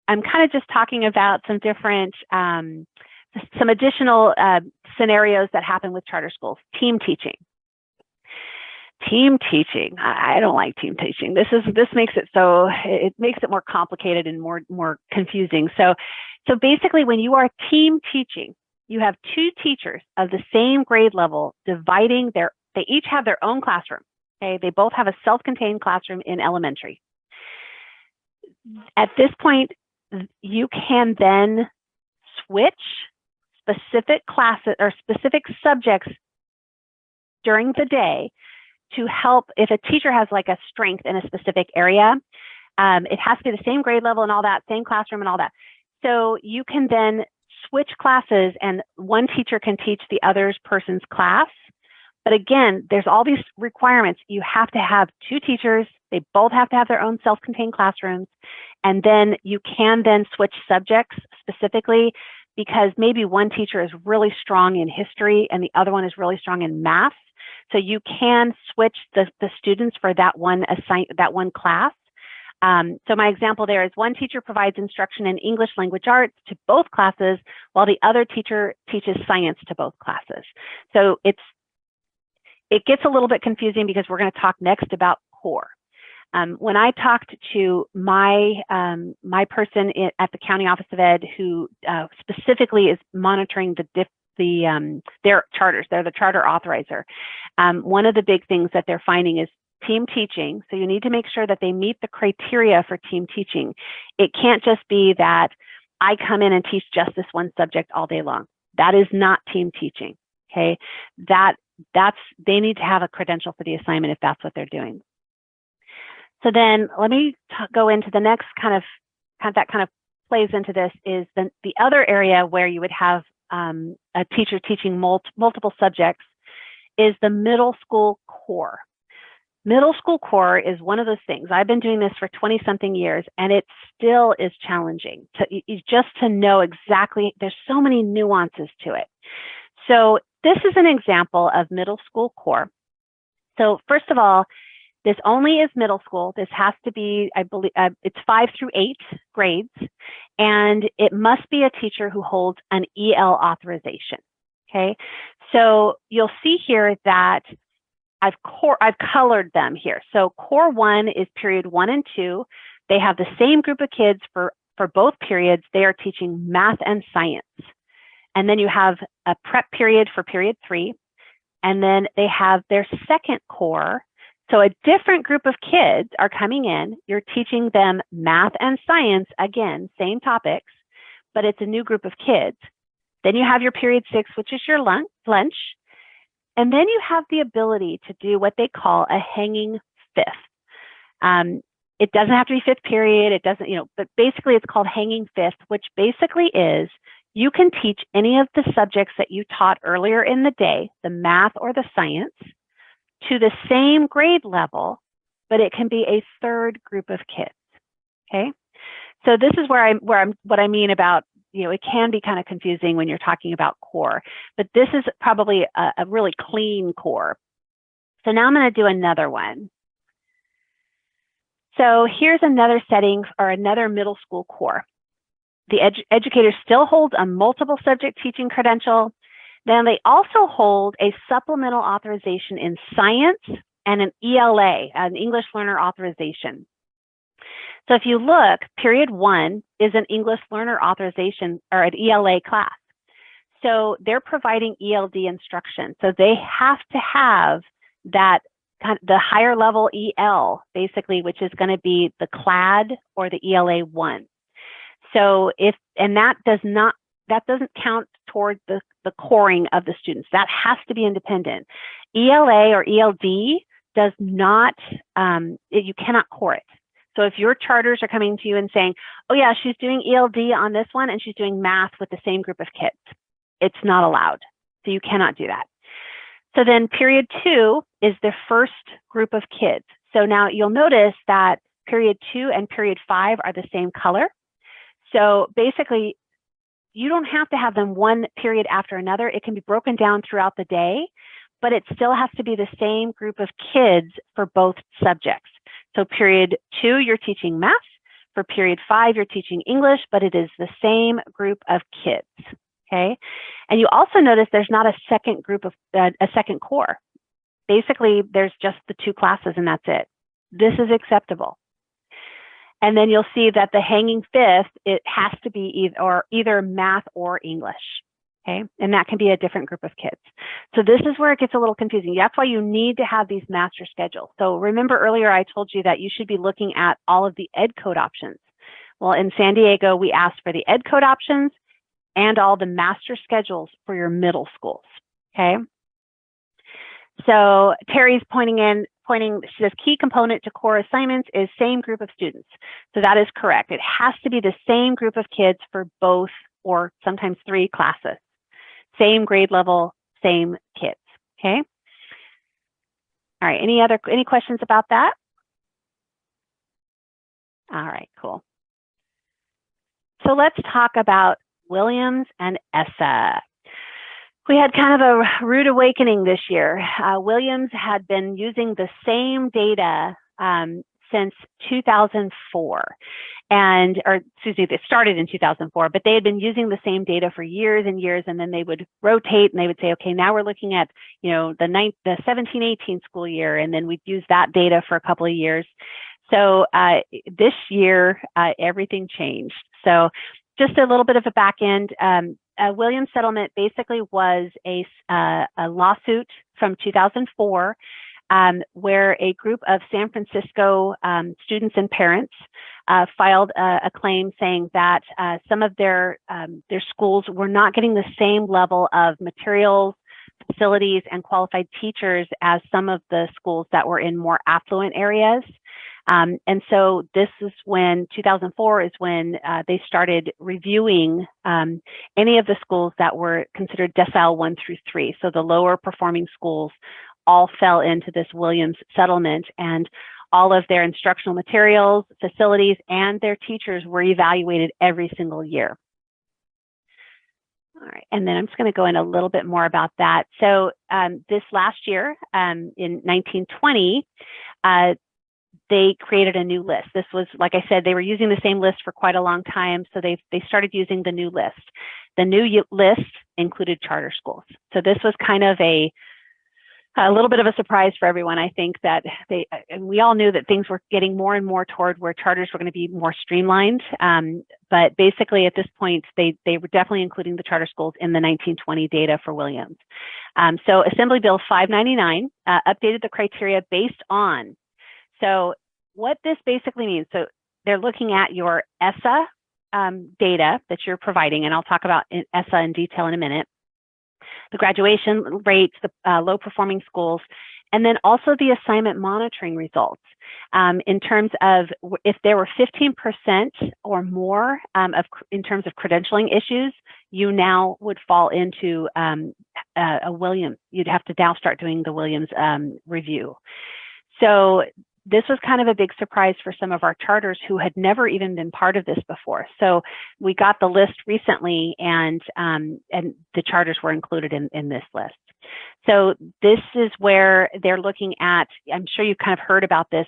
I'm kind of just talking about some different, some additional scenarios that happen with charter schools. Team teaching. Team teaching. I don't like team teaching. This makes it so it makes it more complicated and more confusing. So basically, when you are team teaching, you have two teachers of the same grade level dividing they each have their own classroom. Okay, they both have a self-contained classroom in elementary. At this point, you can then switch specific classes or specific subjects during the day to help. If a teacher has like a strength in a specific area, it has to be the same grade level and all that, same classroom and all that. So you can then switch classes and one teacher can teach the other person's class. But again, there's all these requirements. You have to have two teachers. They both have to have their own self-contained classrooms. And then you can then switch subjects specifically because maybe one teacher is really strong in history and the other one is really strong in math. So you can switch the students for that one class. So my example there is one teacher provides instruction in English language arts to both classes, while the other teacher teaches science to both classes. So it gets a little bit confusing because we're going to talk next about core. When I talked to my person at the County Office of Ed who specifically is monitoring their charters, they're the charter authorizer. One of the big things that they're finding is team teaching. So you need to make sure that they meet the criteria for team teaching. It can't just be that I come in and teach just this one subject all day long. That is not team teaching. Okay, they need to have a credential for the assignment if that's what they're doing. So then let me go into the next kind of plays into this is the other area where you would have a teacher teaching multiple subjects is the middle school core. Middle school core is one of those things. I've been doing this for 20-something years, and it still is challenging just to know exactly. There's so many nuances to it. So this is an example of middle school core. So first of all, this only is middle school. This has to be, I believe, it's 5 through 8 grades, and it must be a teacher who holds an EL authorization. Okay, so you'll see here that I've colored them here. So core 1 is period 1 and 2. They have the same group of kids for both periods. They are teaching math and science. And then you have a prep period for period 3. And then they have their second core. So a different group of kids are coming in. You're teaching them math and science, again, same topics, but it's a new group of kids. Then you have your period 6, which is your lunch. And then you have the ability to do what they call a hanging fifth. It doesn't have to be fifth period. It doesn't, but basically it's called hanging fifth, which basically is you can teach any of the subjects that you taught earlier in the day, the math or the science, to the same grade level, but it can be a third group of kids. Okay, so this is what I mean about, it can be kind of confusing when you're talking about core, but this is probably a really clean core. So now I'm going to do another one. So here's another setting or another middle school core. The educator still holds a multiple subject teaching credential. Then they also hold a supplemental authorization in science and an ELA, an English learner authorization. So if you look, period 1 is an English learner authorization or an ELA class. So they're providing ELD instruction. So they have to have that the higher level EL, basically, which is going to be the CLAD or the ELA 1. So that doesn't count toward the coring of the students. That has to be independent. ELA or ELD does not, you cannot core it. So if your charters are coming to you and saying, oh yeah, she's doing ELD on this one and she's doing math with the same group of kids, it's not allowed. So you cannot do that. So then period 2 is the first group of kids. So now you'll notice that period 2 and period 5 are the same color. So basically, you don't have to have them one period after another. It can be broken down throughout the day, but it still has to be the same group of kids for both subjects. So period 2, you're teaching math. For period 5, you're teaching English, but it is the same group of kids, okay? And you also notice there's not a second group of, a second core. Basically, there's just the 2 classes and that's it. This is acceptable. And then you'll see that the hanging fifth, it has to be either math or English, okay? And that can be a different group of kids. So this is where it gets a little confusing. That's why you need to have these master schedules. So remember earlier I told you that you should be looking at all of the ed code options. Well, in San Diego, we asked for the ed code options and all the master schedules for your middle schools, okay? So Terry's pointing, she says key component to core assignments is same group of students. So that is correct. It has to be the same group of kids for both or sometimes 3 classes. Same grade level, same kids, okay? All right, any questions about that? All right, cool. So let's talk about Williams and ESSA. We had kind of a rude awakening this year. Williams had been using the same data since 2004. Or excuse me, they started in 2004, but they had been using the same data for years and years, and then they would rotate and they would say, okay, now we're looking at, the 17-18 school year, and then we'd use that data for a couple of years. So this year, everything changed. So just a little bit of a back end. Williams settlement basically was a lawsuit from 2004 where a group of San Francisco students and parents filed a claim saying that some of their schools were not getting the same level of materials, facilities, and qualified teachers as some of the schools that were in more affluent areas. And so this is when 2004 is when they started reviewing any of the schools that were considered decile 1 through 3. So the lower performing schools all fell into this Williams settlement, and all of their instructional materials, facilities, and their teachers were evaluated every single year. All right, and then I'm just going to go in a little bit more about that. So this last year, in 1920, they created a new list. This was, like I said, they were using the same list for quite a long time, so they started using the new list. The new list included charter schools. So this was kind of a little bit of a surprise for everyone. I think that and we all knew that things were getting more and more toward where charters were going to be more streamlined. But basically at this point, they were definitely including the charter schools in the 1920 data for Williams. So Assembly Bill 599 updated the criteria based on. So what this basically means, so they're looking at your ESSA data that you're providing, and I'll talk about ESSA in detail in a minute, the graduation rates, the low performing schools, and then also the assignment monitoring results. In terms of if there were 15% or more in terms of credentialing issues, you now would fall into a Williams. You'd have to now start doing the Williams review. So this was kind of a big surprise for some of our charters who had never even been part of this before. So we got the list recently, and the charters were included in this list. So this is where they're looking at, I'm sure you've kind of heard about this,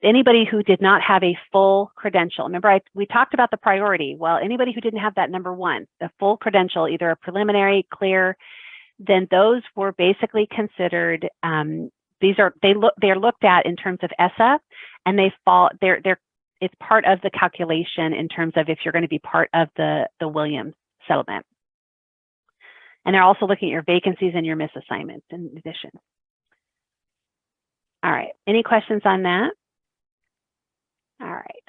anybody who did not have a full credential. Remember, we talked about the priority. Well, anybody who didn't have that number one, the full credential, either a preliminary, clear, then those were basically considered they're looked at in terms of ESSA, and it's part of the calculation in terms of if you're going to be part of the Williams settlement. And they're also looking at your vacancies and your misassignments in addition. All right, any questions on that? All right,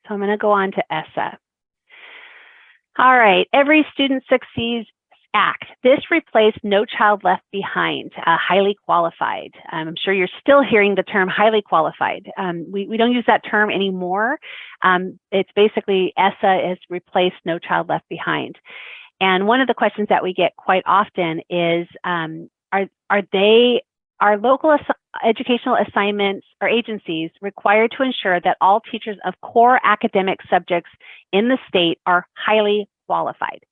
so I'm going to go on to ESSA. All right, Every Student Succeeds Act. This replaced No Child Left Behind, highly qualified. I'm sure you're still hearing the term highly qualified. We don't use that term anymore. It's basically ESSA has replaced No Child Left Behind. And one of the questions that we get quite often is, are local educational assignments or agencies required to ensure that all teachers of core academic subjects in the state are highly qualified?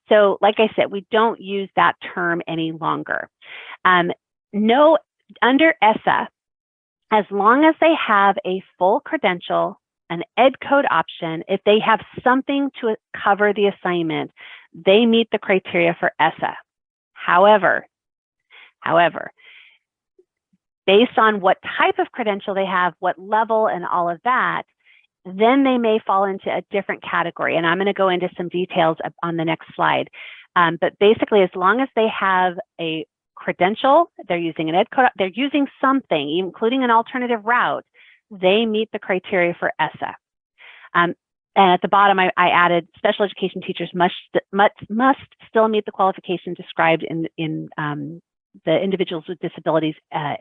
So like I said, we don't use that term any longer. No, under ESSA, as long as they have a full credential, an ed code option, if they have something to cover the assignment, they meet the criteria for ESSA. However, based on what type of credential they have, what level and all of that, then they may fall into a different category. And I'm going to go into some details on the next slide. But basically, as long as they have a credential, they're using an ed code, they're using something, including an alternative route, they meet the criteria for ESSA. And at the bottom, I added special education teachers must still meet the qualification described in the Individuals with Disabilities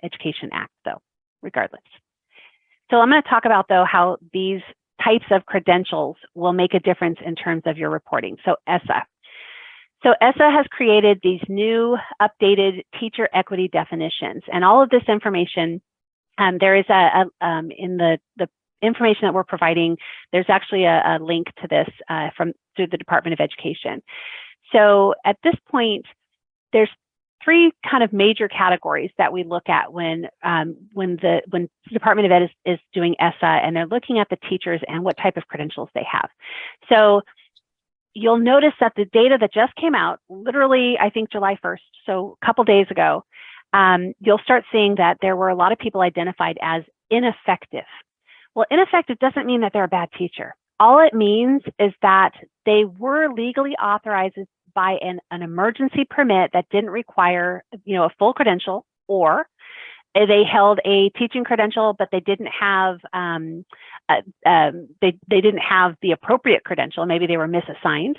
Education Act, though, regardless. So I'm going to talk about, though, how these types of credentials will make a difference in terms of your reporting. So ESSA. So ESSA has created these new updated teacher equity definitions, and all of this information, there is in the information that we're providing, there's actually a link to this through the Department of Education. So at this point, there's three kind of major categories that we look at when the Department of Ed is doing ESSA, and they're looking at the teachers and what type of credentials they have. So you'll notice that the data that just came out, literally, I think July 1st, so a couple days ago, you'll start seeing that there were a lot of people identified as ineffective. Well, ineffective doesn't mean that they're a bad teacher. All it means is that they were legally authorized by an emergency permit that didn't require, a full credential, or they held a teaching credential, but they didn't have they didn't have the appropriate credential. Maybe they were misassigned,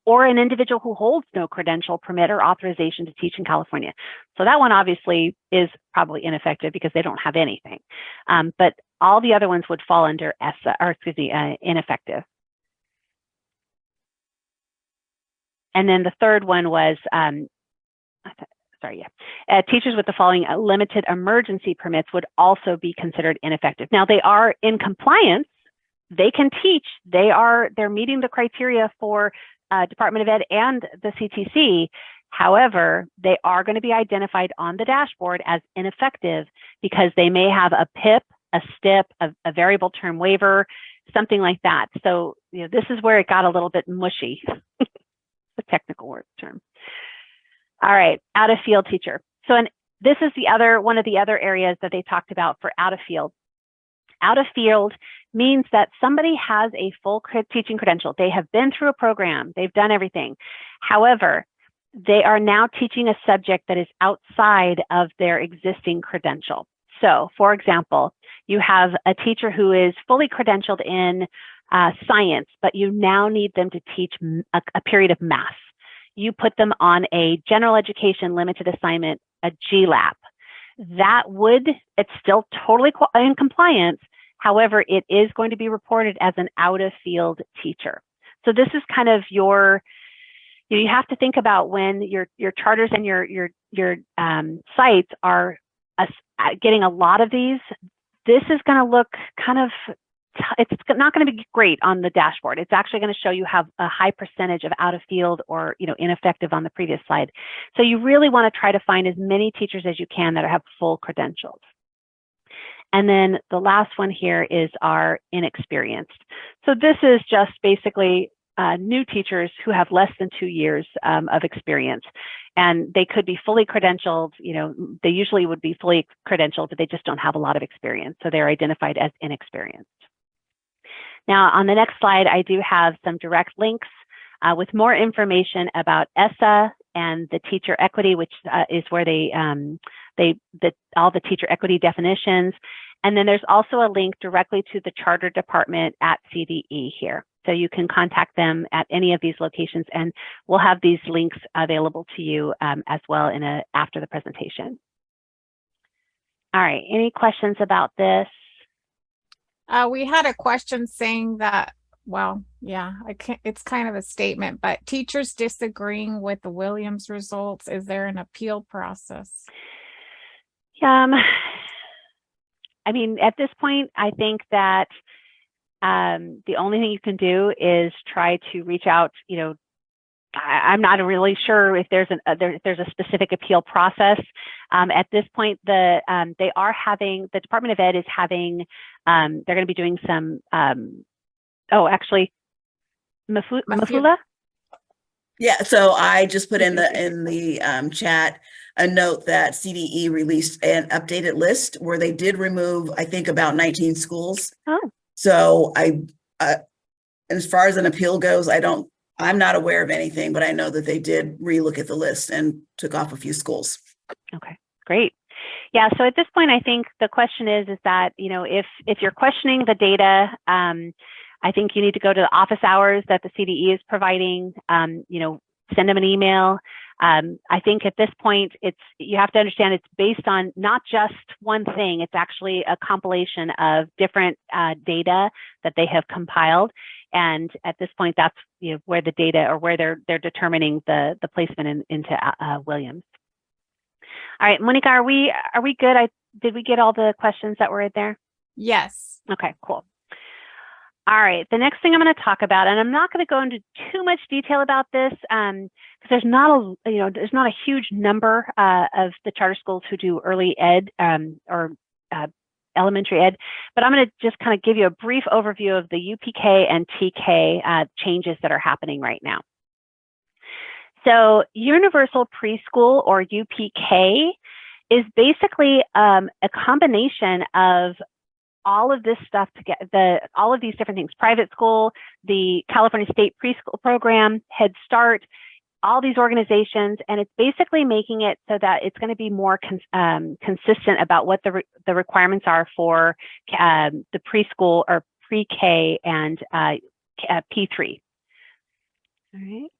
or an individual who holds no credential, permit, or authorization to teach in California. So that one obviously is probably ineffective because they don't have anything. But all the other ones would fall under ESSA, or excuse me, ineffective. And then the third one was, teachers with the following limited emergency permits would also be considered ineffective. Now, they are in compliance. They can teach. They're meeting the criteria for Department of Ed and the CTC. However, they are going to be identified on the dashboard as ineffective because they may have a PIP, a STIP, a variable term waiver, something like that. So, this is where it got a little bit mushy. The technical word term. All right, out of field teacher. So, this is one of the other areas that they talked about for out of field. Out of field means that somebody has a full teaching credential. They have been through a program. They've done everything. However, they are now teaching a subject that is outside of their existing credential. So, for example, you have a teacher who is fully credentialed in science, but you now need them to teach a period of math. You put them on a general education limited assignment, a GLAP. It's still totally in compliance. However, it is going to be reported as an out of field teacher. So this is kind of you have to think about when your charters and your sites are getting a lot of these. This is going to look kind of, it's not going to be great on the dashboard. It's actually going to show you have a high percentage of out of field or ineffective on the previous slide. So you really want to try to find as many teachers as you can that have full credentials. And then the last one here is our inexperienced. So this is just basically new teachers who have less than 2 years of experience. And they could be fully credentialed, they usually would be fully credentialed, but they just don't have a lot of experience. So they're identified as inexperienced. Now, on the next slide, I do have some direct links with more information about ESSA and the teacher equity, which is where all the teacher equity definitions. And then there's also a link directly to the charter department at CDE here. So you can contact them at any of these locations, and we'll have these links available to you as well after the presentation. All right, any questions about this? We had a question saying that, well, yeah, it's kind of a statement, but teachers disagreeing with the Williams results, is there an appeal process? I mean, at this point, I think that the only thing you can do is try to reach out. I'm not really sure if there's a specific appeal process. At this point, the Department of Ed is having, they're going to be doing some, Mafula? Yeah, so I just put in the chat a note that CDE released an updated list where they did remove, I think, about 19 schools. Oh. So as far as an appeal goes, I'm not aware of anything, but I know that they did relook at the list and took off a few schools. Okay, great. Yeah, so at this point, I think the question is that, if you're questioning the data, I think you need to go to the office hours that the CDE is providing, send them an email. I think at this point, you have to understand it's based on not just one thing. It's actually a compilation of different data that they have compiled. And at this point, that's where the data, or where they're determining the placement into Williams. All right, Monica, are we good? Did we get all the questions that were in there? Yes. Okay, cool. All right, the next thing I'm going to talk about, and I'm not going to go into too much detail about this because there's not a huge number of the charter schools who do early ed or elementary ed, but I'm going to just kind of give you a brief overview of the UPK and TK changes that are happening right now. So Universal Preschool, or UPK, is basically a combination of all of this stuff together, all of these different things: private school, the California State Preschool Program, Head Start, all these organizations, and it's basically making it so that it's going to be more consistent about what the requirements are for the preschool or pre-K and P3. All right.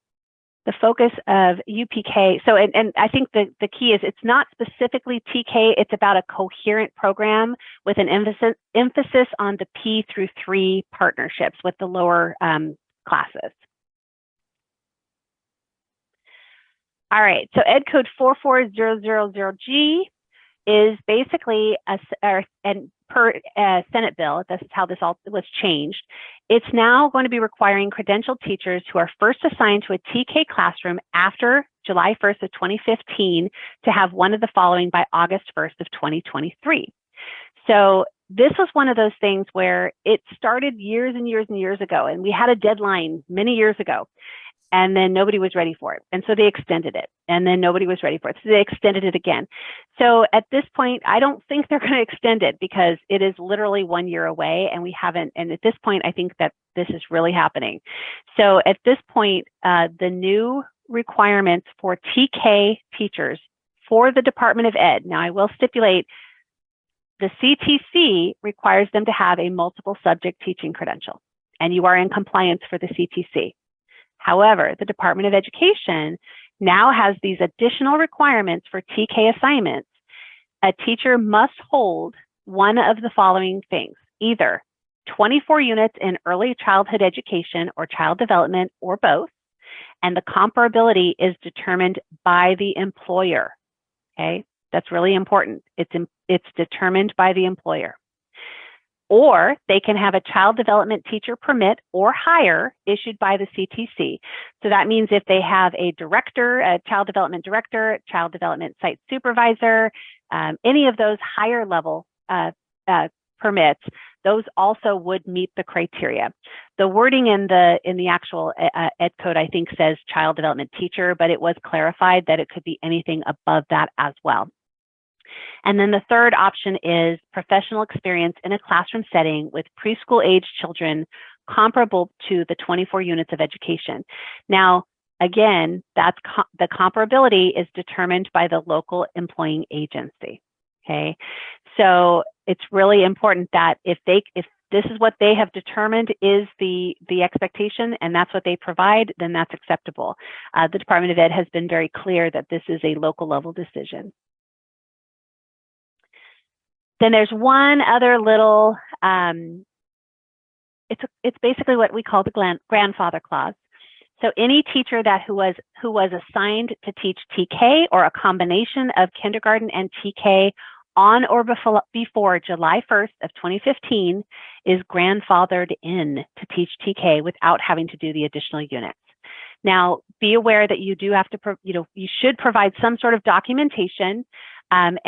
The focus of UPK, so and I think the key is it's not specifically TK, it's about a coherent program with an emphasis on the P through 3 partnerships with the lower classes. All right, so Ed Code 44000G is basically per Senate bill, this is how this all was changed. It's now going to be requiring credentialed teachers who are first assigned to a TK classroom after July 1st of 2015 to have one of the following by August 1st of 2023. So this was one of those things where it started years and years and years ago, and we had a deadline many years ago. And then nobody was ready for it. And so they extended it. And then nobody was ready for it. So they extended it again. So at this point, I don't think they're going to extend it because it is literally 1 year away and we haven't. And at this point, I think that this is really happening. So at this point, the new requirements for TK teachers for the Department of Ed. Now I will stipulate the CTC requires them to have a multiple subject teaching credential, and you are in compliance for the CTC. However, the Department of Education now has these additional requirements for TK assignments. A teacher must hold one of the following things: either 24 units in early childhood education or child development, or both, and the comparability is determined by the employer. Okay, that's really important. It's determined by the employer. Or they can have a child development teacher permit or higher issued by the CTC. So that means if they have a director, a child development director, child development site supervisor, any of those higher level permits, those also would meet the criteria. The wording in the actual Ed Code, I think, says child development teacher, but it was clarified that it could be anything above that as well. And then the third option is professional experience in a classroom setting with preschool age children comparable to the 24 units of education. Now, again, that's the comparability is determined by the local employing agency. Okay, so it's really important that if this is what they have determined is the expectation and that's what they provide, then that's acceptable. The Department of Ed has been very clear that this is a local level decision. Then there's one other little, it's basically what we call the grandfather clause. So any teacher who was assigned to teach TK or a combination of kindergarten and TK on or before July 1st of 2015 is grandfathered in to teach TK without having to do the additional units. Now, be aware that you do have to, you should provide some sort of documentation and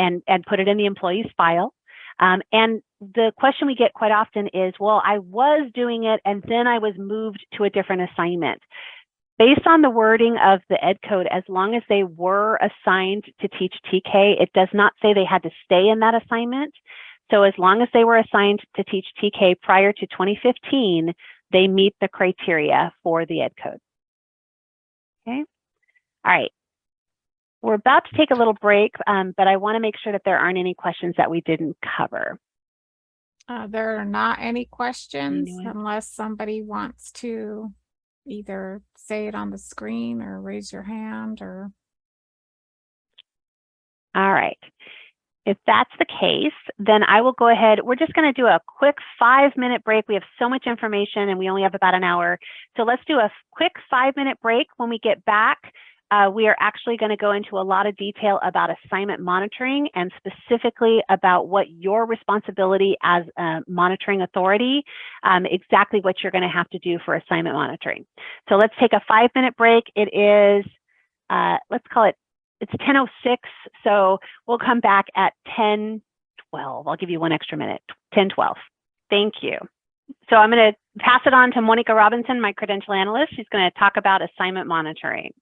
put it in the employee's file. And the question we get quite often is, well, I was doing it and then I was moved to a different assignment. Based on the wording of the Ed Code, as long as they were assigned to teach TK, it does not say they had to stay in that assignment. So as long as they were assigned to teach TK prior to 2015, they meet the criteria for the Ed Code. Okay. All right. We're about to take a little break, but I want to make sure that there aren't any questions that we didn't cover. There are not any questions unless somebody wants to either say it on the screen or raise your hand or. All right. If that's the case, then I will go ahead. We're just going to do a quick 5-minute break. We have so much information and we only have about an hour. So let's do a quick 5-minute break. When we get back, we are actually going to go into a lot of detail about assignment monitoring and specifically about what your responsibility as a monitoring authority, exactly what you're going to have to do for assignment monitoring. So let's take a 5-minute break. It is, let's call it, it's 10:06. So we'll come back at 10:12. I'll give you 1 extra minute, 10:12. Thank you. So I'm going to pass it on to Monica Robinson, my credential analyst. She's going to talk about assignment monitoring.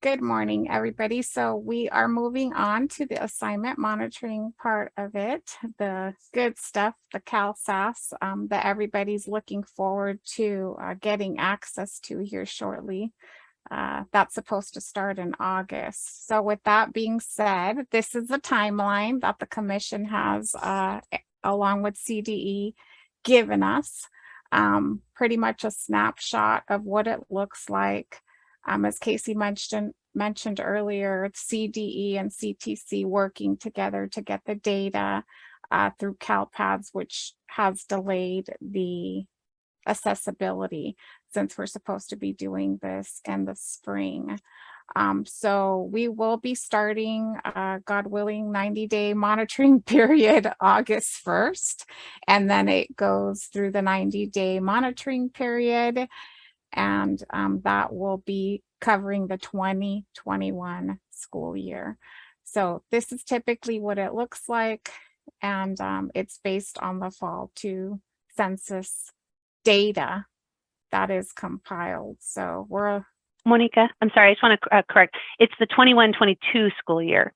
Good morning, everybody. So we are moving on to the assignment monitoring part of it, the good stuff, the CalSAS that everybody's looking forward to getting access to here shortly. That's supposed to start in August. So with that being said, this is the timeline that the commission has, along with CDE, given us. Pretty much a snapshot of what it looks like. As Casey mentioned earlier, CDE and CTC working together to get the data through CalPADS, which has delayed the accessibility since we're supposed to be doing this in the spring. So we will be starting, God willing, 90-day monitoring period August 1st, and then it goes through the 90-day monitoring period. And that will be covering the 2021 school year. So this is typically what it looks like. And it's based on the fall 2 census data that is compiled. So we're Monica, I'm sorry, I just want to correct. It's the 21-22 school year.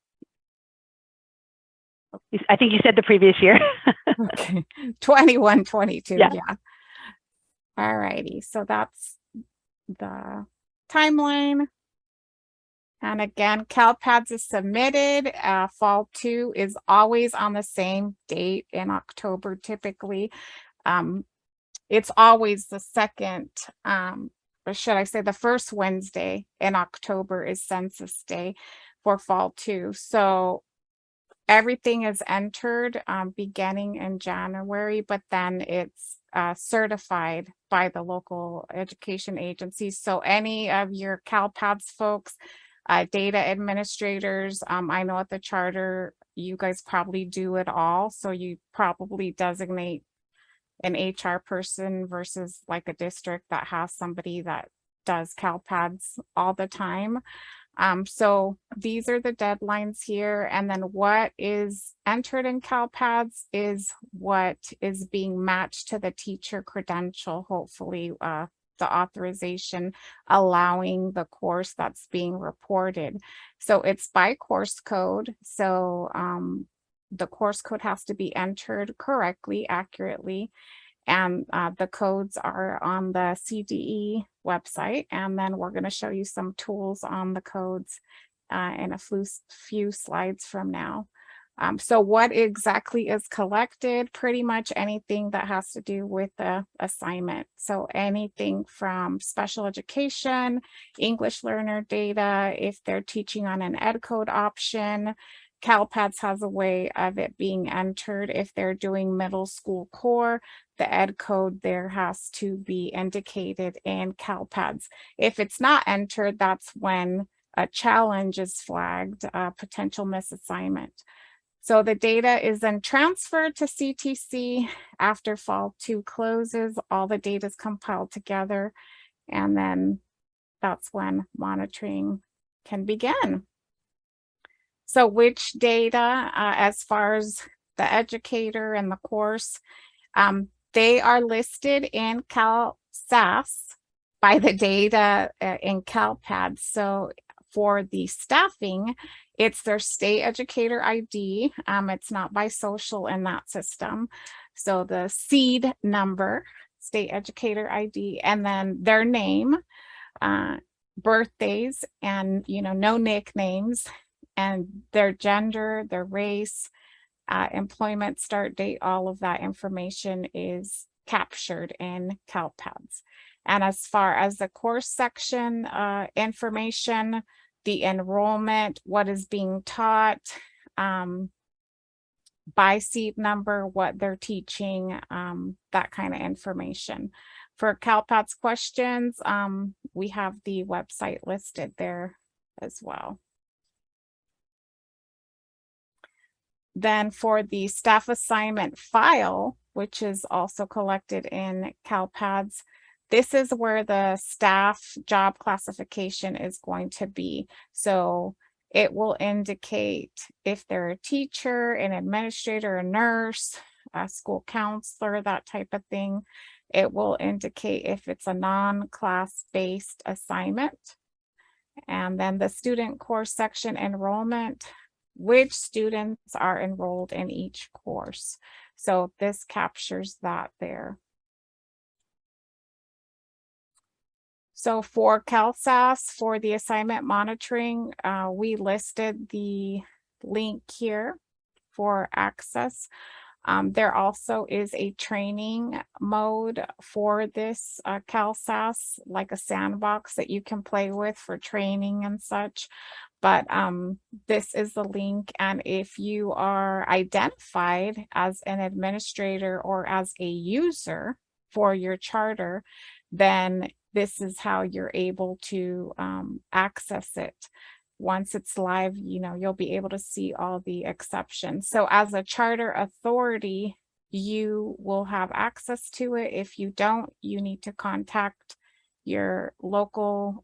I think you said the previous year. okay. 21-22. Yeah. All righty. So that's the timeline. And again, CalPADS is submitted. Fall 2 is always on the same date in October, typically. It's always the second, or should I say the first Wednesday in October is Census Day for Fall 2. So everything is entered beginning in January, but then it's certified by the local education agencies. So any of your CalPADS folks, data administrators, I know at the charter, you guys probably do it all. So you probably designate an HR person versus like a district that has somebody that does CalPADS all the time. So these are the deadlines here. And then what is entered in CalPADS is what is being matched to the teacher credential, hopefully the authorization allowing the course that's being reported. So it's by course code. So the course code has to be entered correctly, accurately. And the codes are on the CDE website. And then we're going to show you some tools on the codes in a few slides from now. So what exactly is collected? Pretty much anything that has to do with the assignment. So anything from special education, English learner data, if they're teaching on an ed code option, CalPADS has a way of it being entered. If they're doing middle school core, the ed code there has to be indicated in CalPADS. If it's not entered, that's when a challenge is flagged, potential misassignment. So the data is then transferred to CTC after Fall 2 closes. All the data is compiled together, and then that's when monitoring can begin. So which data, as far as the educator and the course, they are listed in CalSAS by the data in CalPADS. So for the staffing, it's their state educator ID. It's not by social in that system. So the SEED number, state educator ID, and then their name, birthdays, and no nicknames, and their gender, their race, employment start date, all of that information is captured in CalPADS. And as far as the course section information, the enrollment, what is being taught, by seat number, what they're teaching, that kind of information. For CalPADS questions, we have the website listed there as well. Then for the staff assignment file, which is also collected in CalPADS, this is where the staff job classification is going to be. So it will indicate if they're a teacher, an administrator, a nurse, a school counselor, that type of thing. It will indicate if it's a non-class based assignment. And then the student course section enrollment, which students are enrolled in each course. So this captures that there. So for CalSAS, for the assignment monitoring, we listed the link here for access. There also is a training mode for this CalSAS, like a sandbox that you can play with for training and such. But this is the link, and if you are identified as an administrator or as a user for your charter, then this is how you're able to access it. Once it's live, you know, you'll be able to see all the exceptions. So as a charter authority, you will have access to it. If you don't, you need to contact your local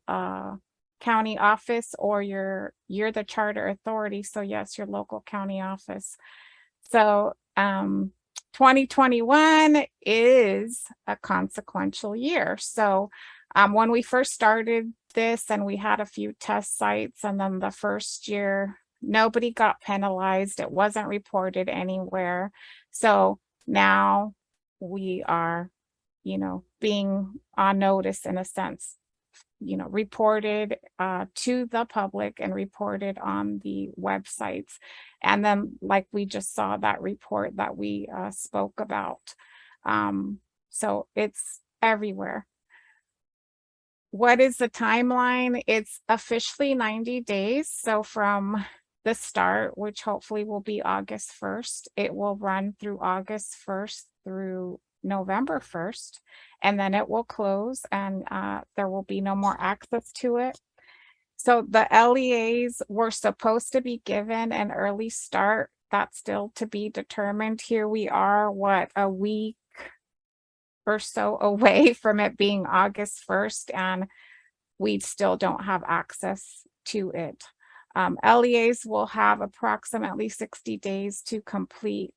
county office, or you're the charter authority. So yes, your local county office. So 2021 is a consequential year. So when we first started this, and we had a few test sites, and then the first year, nobody got penalized. It wasn't reported anywhere. So now we are, you know, being on notice in a sense, you know, reported to the public and reported on the websites. And then, like we just saw that report that we spoke about. So it's everywhere. What is the timeline? It's officially 90 days. So from the start, which hopefully will be August 1st, it will run through August 1st through November 1st, and then it will close, and there will be no more access to it. So the LEAs were supposed to be given an early start. That's still to be determined. Here we are, what, a week or so away from it being August 1st, and we still don't have access to it. LEAs will have approximately 60 days to complete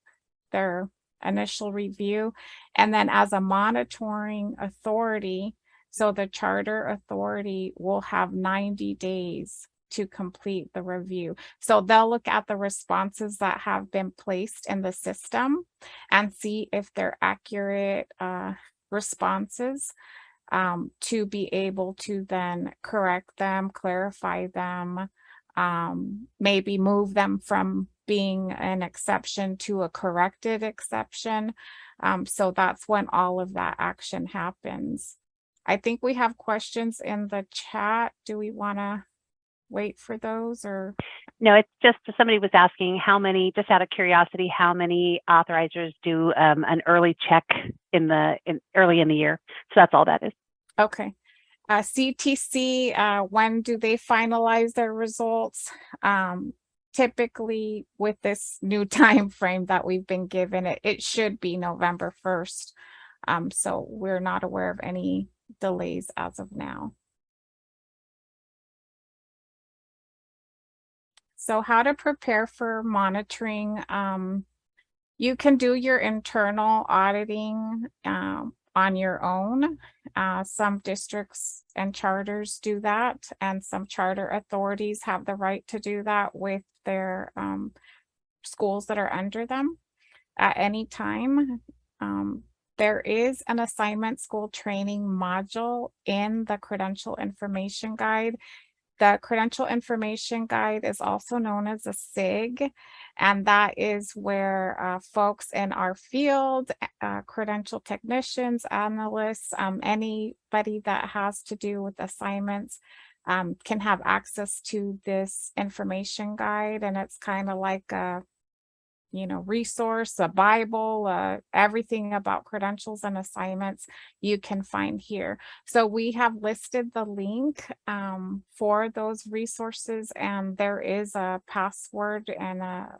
their initial review. And then as a monitoring authority, so the charter authority will have 90 days to complete the review. So they'll look at the responses that have been placed in the system and see if they're accurate responses, to be able to then correct them, clarify them, maybe move them from being an exception to a corrected exception. So that's when all of that action happens. I think we have questions in the chat. Do we want to wait for those, or? No, it's just somebody was asking how many, just out of curiosity, how many authorizers do an early check early in the year. So that's all that is. Okay. CTC, when do they finalize their results? Typically with this new time frame that we've been given, it should be November 1st. So we're not aware of any delays as of now. So how to prepare for monitoring. You can do your internal auditing on your own. Some districts and charters do that, and some charter authorities have the right to do that with their schools that are under them at any time. There is an assignment school training module in the Credential Information Guide. The Credential Information Guide is also known as a SIG, and that is where folks in our field, credential technicians, analysts, anybody that has to do with assignments can have access to this information guide. And it's kind of like a resource, a Bible, everything about credentials and assignments you can find here. So we have listed the link for those resources, and there is a password and a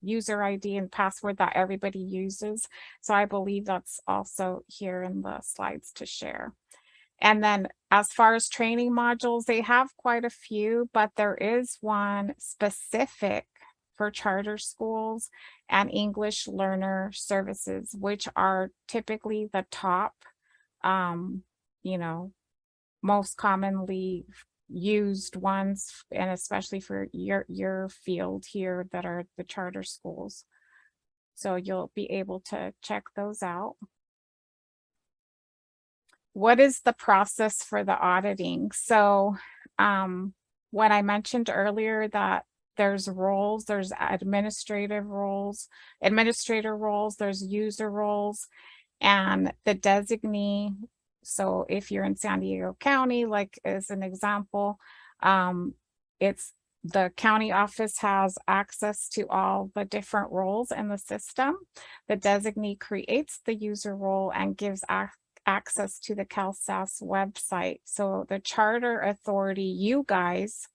user ID and password that everybody uses. So I believe that's also here in the slides to share. And then as far as training modules, they have quite a few, but there is one specific for charter schools and English learner services, which are typically the top, most commonly used ones, and especially for your field here that are the charter schools. So you'll be able to check those out. What is the process for the auditing? So when I mentioned earlier that there's roles, there's administrator roles, there's user roles, and the designee. So if you're in San Diego County, like as an example, it's the county office has access to all the different roles in the system. The designee creates the user role and gives access to the CalSAS website. So the charter authority, you guys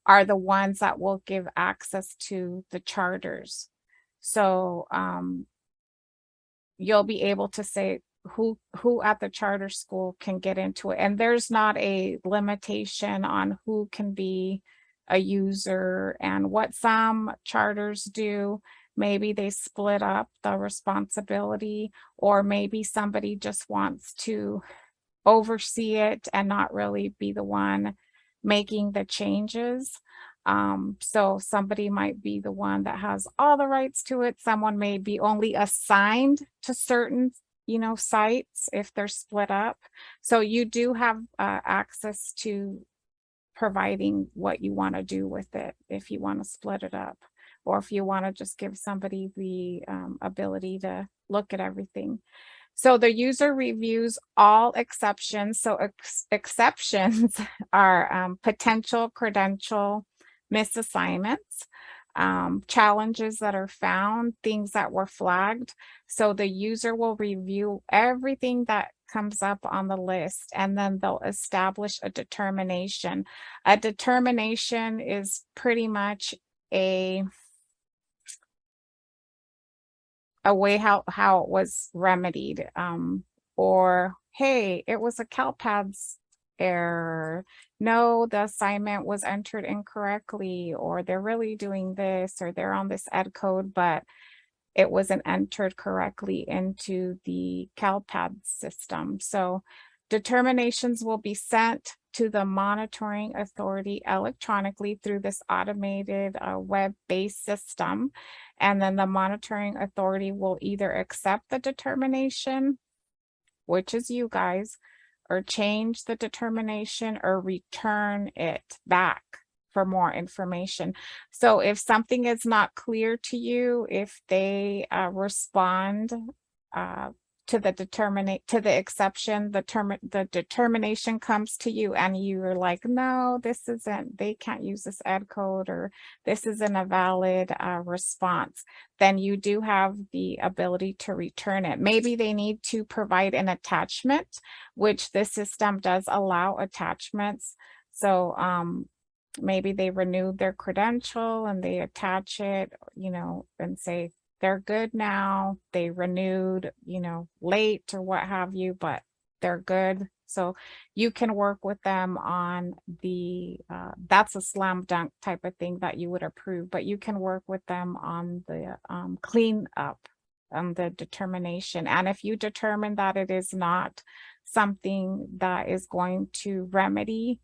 are the ones that will give access to the charters. So you'll be able to say who at the charter school can get into it. And there's not a limitation on who can be a user. And what some charters do, maybe they split up the responsibility, or maybe somebody just wants to oversee it and not really be the one making the changes. So somebody might be the one that has all the rights to it. Someone may be only assigned to certain sites if they're split up. So you do have access to providing what you want to do with it, if you want to split it up, or if you want to just give somebody the ability to look at everything. So the user reviews all exceptions. So exceptions are potential credential misassignments, challenges that are found, things that were flagged. So the user will review everything that comes up on the list, and then they'll establish a determination. A determination is pretty much a way how it was remedied, or hey, it was a CalPADS error. No, the assignment was entered incorrectly, or they're really doing this, or they're on this ed code, but it wasn't entered correctly into the CalPADS system. So determinations will be sent to the monitoring authority electronically through this automated web-based system. And then the monitoring authority will either accept the determination, which is you guys, or change the determination or return it back for more information. So if something is not clear to you, if they respond to the exception, the determination comes to you and you're like, no, this isn't, they can't use this ed code, or this isn't a valid response, then you do have the ability to return it. Maybe they need to provide an attachment, which this system does allow attachments. So maybe they renewed their credential and they attach it, and say, they're good now, they renewed, late or what have you, but they're good. So you can work with them on the, that's a slam dunk type of thing that you would approve, but you can work with them on the clean up on the determination. And if you determine that it is not something that is going to remedy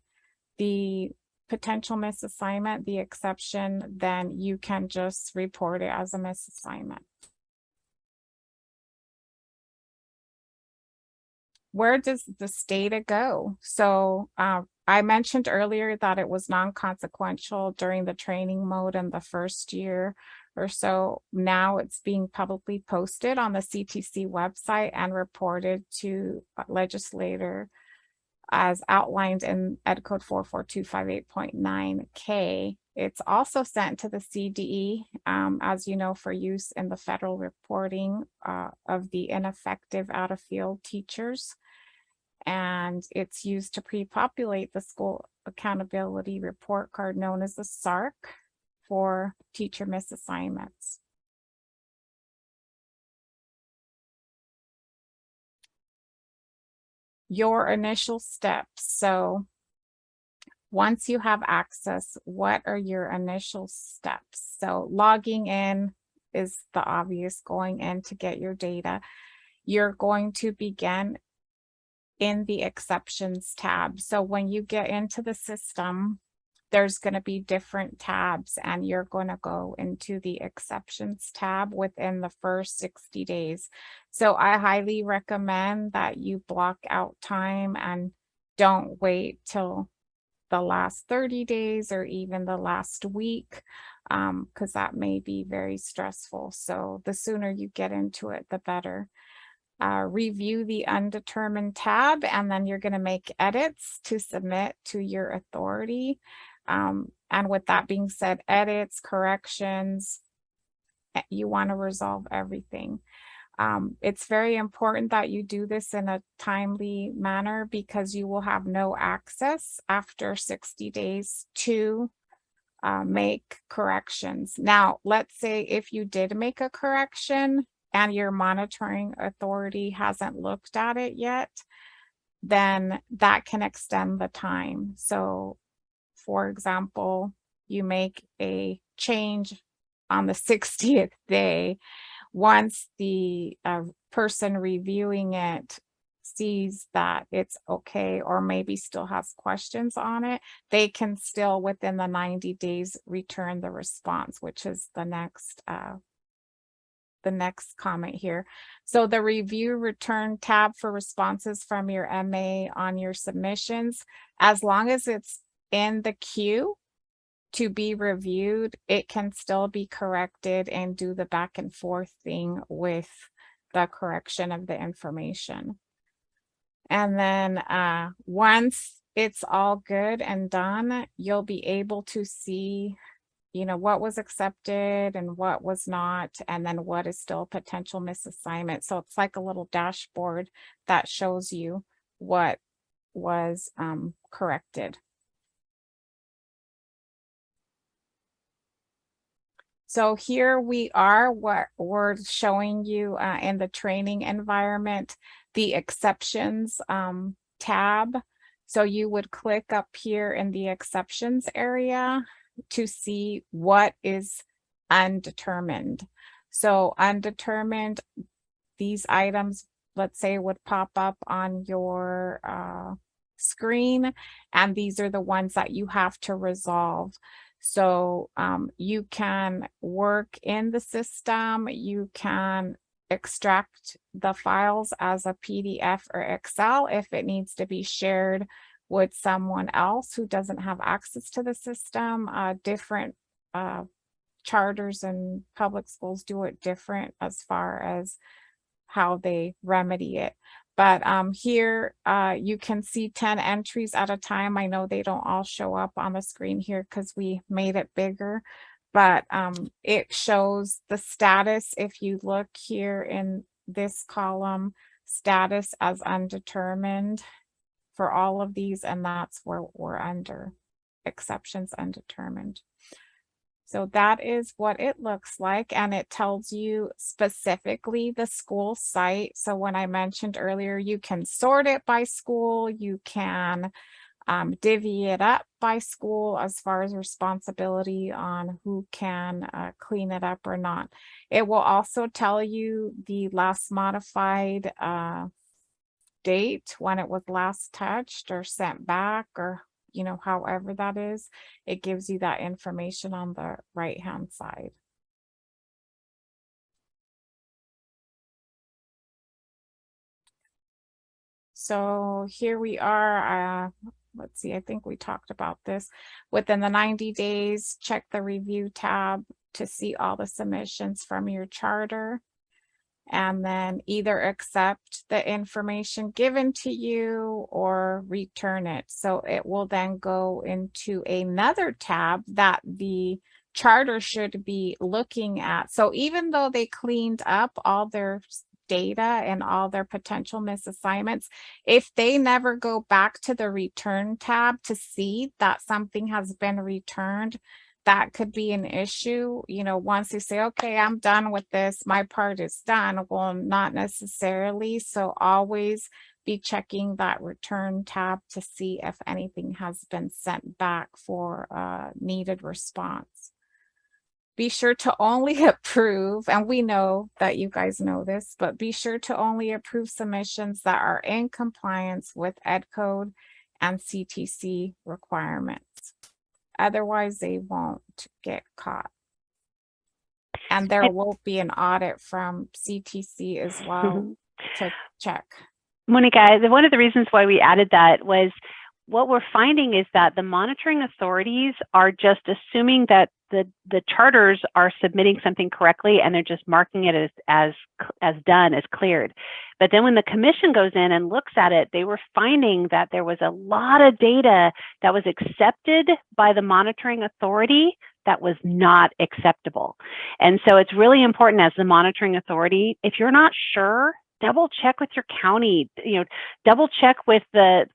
the potential misassignment, the exception, then you can just report it as a misassignment. Where does this data go? So I mentioned earlier that it was non-consequential during the training mode in the first year or so. Now it's being publicly posted on the CTC website and reported to legislator as outlined in Ed Code 44258.9K. It's also sent to the CDE, as you know, for use in the federal reporting of the ineffective out-of-field teachers. And it's used to pre-populate the school accountability report card known as the SARC for teacher misassignments. Your initial steps. So once you have access, what are your initial steps? So logging in is the obvious, going in to get your data. You're going to begin in the exceptions tab. So when you get into the system, there's going to be different tabs, and you're going to go into the exceptions tab within the first 60 days. So I highly recommend that you block out time and don't wait till the last 30 days or even the last week, because that may be very stressful. So the sooner you get into it, the better. Review the undetermined tab, and then you're going to make edits to submit to your authority. And with that being said, edits, corrections, you want to resolve everything. It's very important that you do this in a timely manner, because you will have no access after 60 days to make corrections. Now, let's say if you did make a correction and your monitoring authority hasn't looked at it yet, then that can extend the time. So, for example, you make a change on the 60th day. Once the person reviewing it sees that it's okay, or maybe still has questions on it, they can still within the 90 days return the response, which is the next comment here. So the review return tab for responses from your MA on your submissions, as long as it's in the queue to be reviewed, it can still be corrected and do the back and forth thing with the correction of the information. And then once it's all good and done, you'll be able to see, you know, what was accepted and what was not, and then what is still potential misassignment. So it's like a little dashboard that shows you what was corrected. So here we are, what we're showing you in the training environment, the exceptions tab. So you would click up here in the exceptions area to see what is undetermined. So undetermined, these items, let's say, would pop up on your screen, and these are the ones that you have to resolve. So you can work in the system, you can extract the files as a PDF or Excel if it needs to be shared with someone else who doesn't have access to the system. Different charters and public schools do it different as far as how they remedy it. But here you can see 10 entries at a time. I know they don't all show up on the screen here because we made it bigger, but it shows the status. If you look here in this column, status as undetermined for all of these, and that's where we're under exceptions undetermined. So that is what it looks like, and it tells you specifically the school site. So when I mentioned earlier, you can sort it by school, you can divvy it up by school as far as responsibility on who can clean it up or not. It will also tell you the last modified date, when it was last touched or sent back, or you know, however that is. It gives you that information on the right hand side. So here we are. Let's see, I think we talked about this. Within the 90 days, check the review tab to see all the submissions from your charter. and then either accept the information given to you or return it. So it will then go into another tab that the charter should be looking at. So even though they cleaned up all their data and all their potential misassignments, if they never go back to the return tab to see that something has been returned, that could be an issue. You know, once you say, okay, I'm done with this, my part is done. Well, not necessarily. So always be checking that return tab to see if anything has been sent back for a needed response. Be sure to only approve, and we know that you guys know this, but be sure to only approve submissions that are in compliance with EdCode and CTC requirements. Otherwise, they won't get caught. And there will be an audit from CTC as well to check. Monica, one of the reasons why we added that was what we're finding is that the monitoring authorities are just assuming that the charters are submitting something correctly and they're just marking it as done, as cleared. But then when the commission goes in and looks at it, they were finding that there was a lot of data that was accepted by the monitoring authority that was not acceptable. And so it's really important as the monitoring authority, if you're not sure, double check with your county, double check with the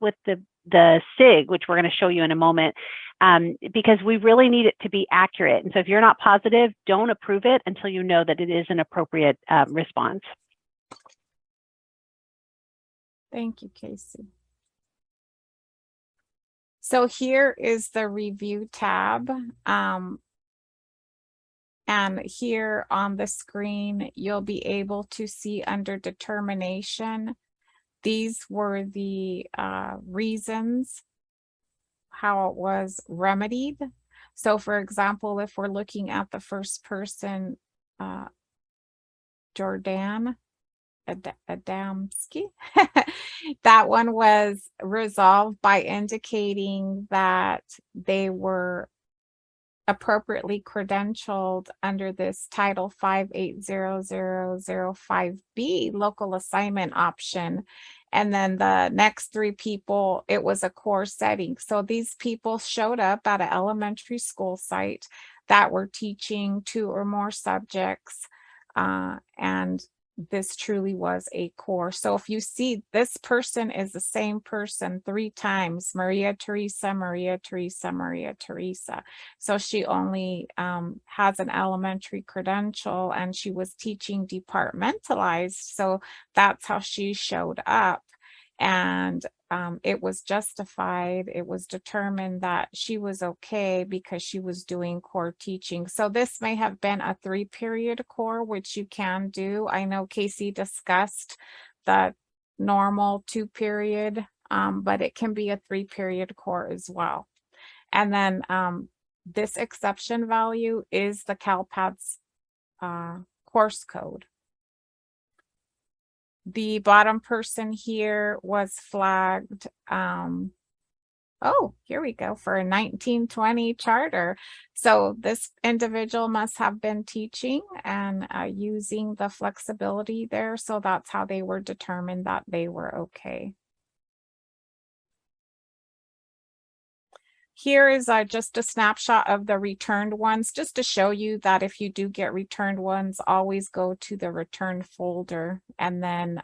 SIG, which we're going to show you in a moment, because we really need it to be accurate. And so if you're not positive, don't approve it until you know that it is an appropriate response. Thank you, Casey. So here is the review tab. And here on the screen, you'll be able to see under determination, these were the reasons how it was remedied. So for example, if we're looking at the first person, Jordan Adamski, that one was resolved by indicating that they were appropriately credentialed under this Title 580005B local assignment option. And then the next three people, it was a core setting. So these people showed up at an elementary school site that were teaching 2 or more subjects, and this truly was a core. So if you see this person is the same person 3 times, Maria Teresa, Maria Teresa, Maria Teresa. So she only has an elementary credential and she was teaching departmentalized. So that's how she showed up. And it was justified. It was determined that she was okay because she was doing core teaching. So this may have been a 3-period core, which you can do. I know Casey discussed the normal 2-period, but it can be a 3-period core as well. And then this exception value is the CalPADS course code. The bottom person here was flagged. Oh, here we go, for a 1920 charter. So this individual must have been teaching and using the flexibility there. So that's how they were determined that they were okay. Here is just a snapshot of the returned ones, just to show you that if you do get returned ones, always go to the return folder and then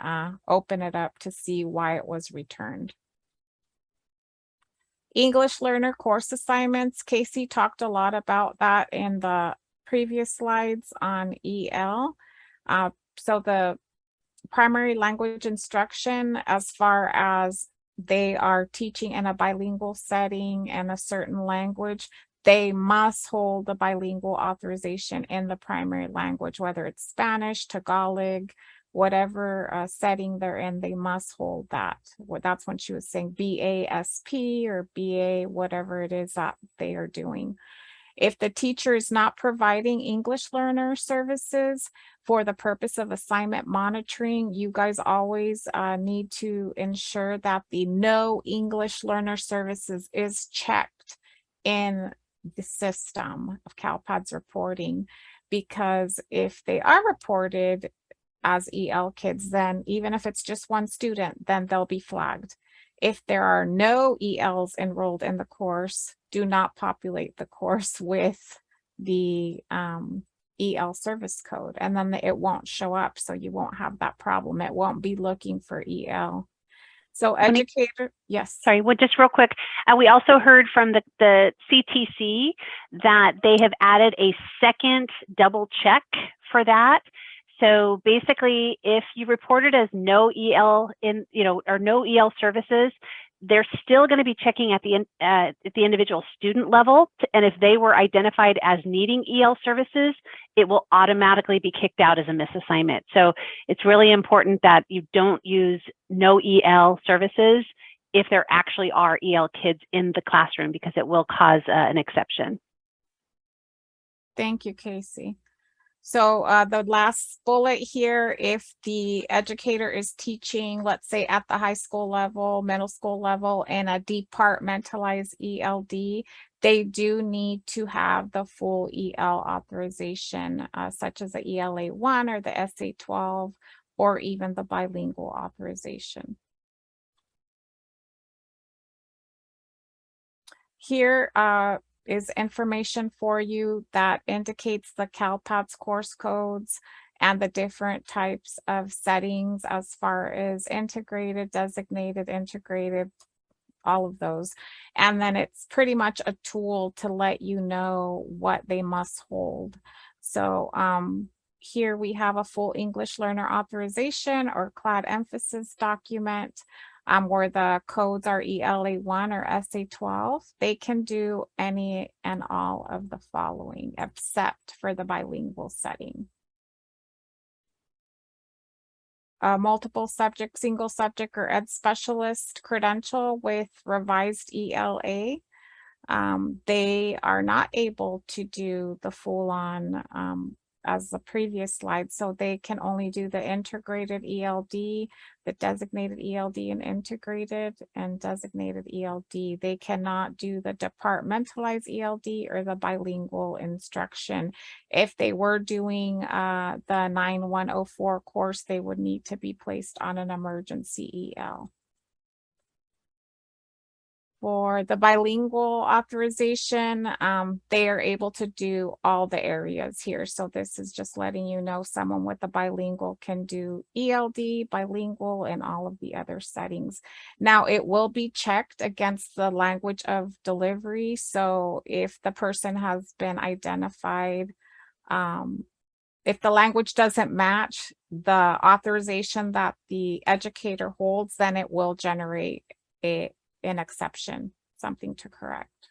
open it up to see why it was returned. English learner course assignments. Casey talked a lot about that in the previous slides on EL. So the primary language instruction, as far as they are teaching in a bilingual setting and a certain language, they must hold the bilingual authorization in the primary language, whether it's Spanish, Tagalog, whatever setting they're in, they must hold that. That's when she was saying BASP or BA, whatever it is that they are doing. If the teacher is not providing English learner services for the purpose of assignment monitoring, you guys always need to ensure that the no English learner services is checked in the system of CalPADS reporting, because if they are reported, as EL kids, then even if it's just one student, then they'll be flagged. If there are no ELs enrolled in the course, do not populate the course with the EL service code, and then it won't show up. So you won't have that problem. It won't be looking for EL. So educator, yes. Sorry, well, just real quick. We also heard from the CTC that they have added a second double check for that. So basically, if you reported as no EL or no EL services, they're still going to be checking at the individual student level. And if they were identified as needing EL services, it will automatically be kicked out as a misassignment. So it's really important that you don't use no EL services if there actually are EL kids in the classroom, because it will cause an exception. Thank you, Casey. So the last bullet here, if the educator is teaching, let's say at the high school level, middle school level, and a departmentalized ELD, they do need to have the full EL authorization, such as the ELA1 or the SA12, or even the bilingual authorization. Here is information for you that indicates the CalPADS course codes and the different types of settings as far as integrated, designated, integrated, all of those. And then it's pretty much a tool to let you know what they must hold. So here we have a full English learner authorization or CLAD emphasis document. Where the codes are ELA1 or SA12, they can do any and all of the following except for the bilingual setting. Multiple subject, single subject, or ed specialist credential with revised ELA. They are not able to do the full-on as the previous slide. So they can only do the integrated ELD, the designated ELD and integrated and designated ELD. They cannot do the departmentalized ELD or the bilingual instruction. If they were doing the 9104 course, they would need to be placed on an emergency EL. For the bilingual authorization, they are able to do all the areas here. So this is just letting you know someone with a bilingual can do ELD, bilingual, and all of the other settings. Now it will be checked against the language of delivery. So if the person has been identified, if the language doesn't match the authorization that the educator holds, then it will generate an exception, something to correct.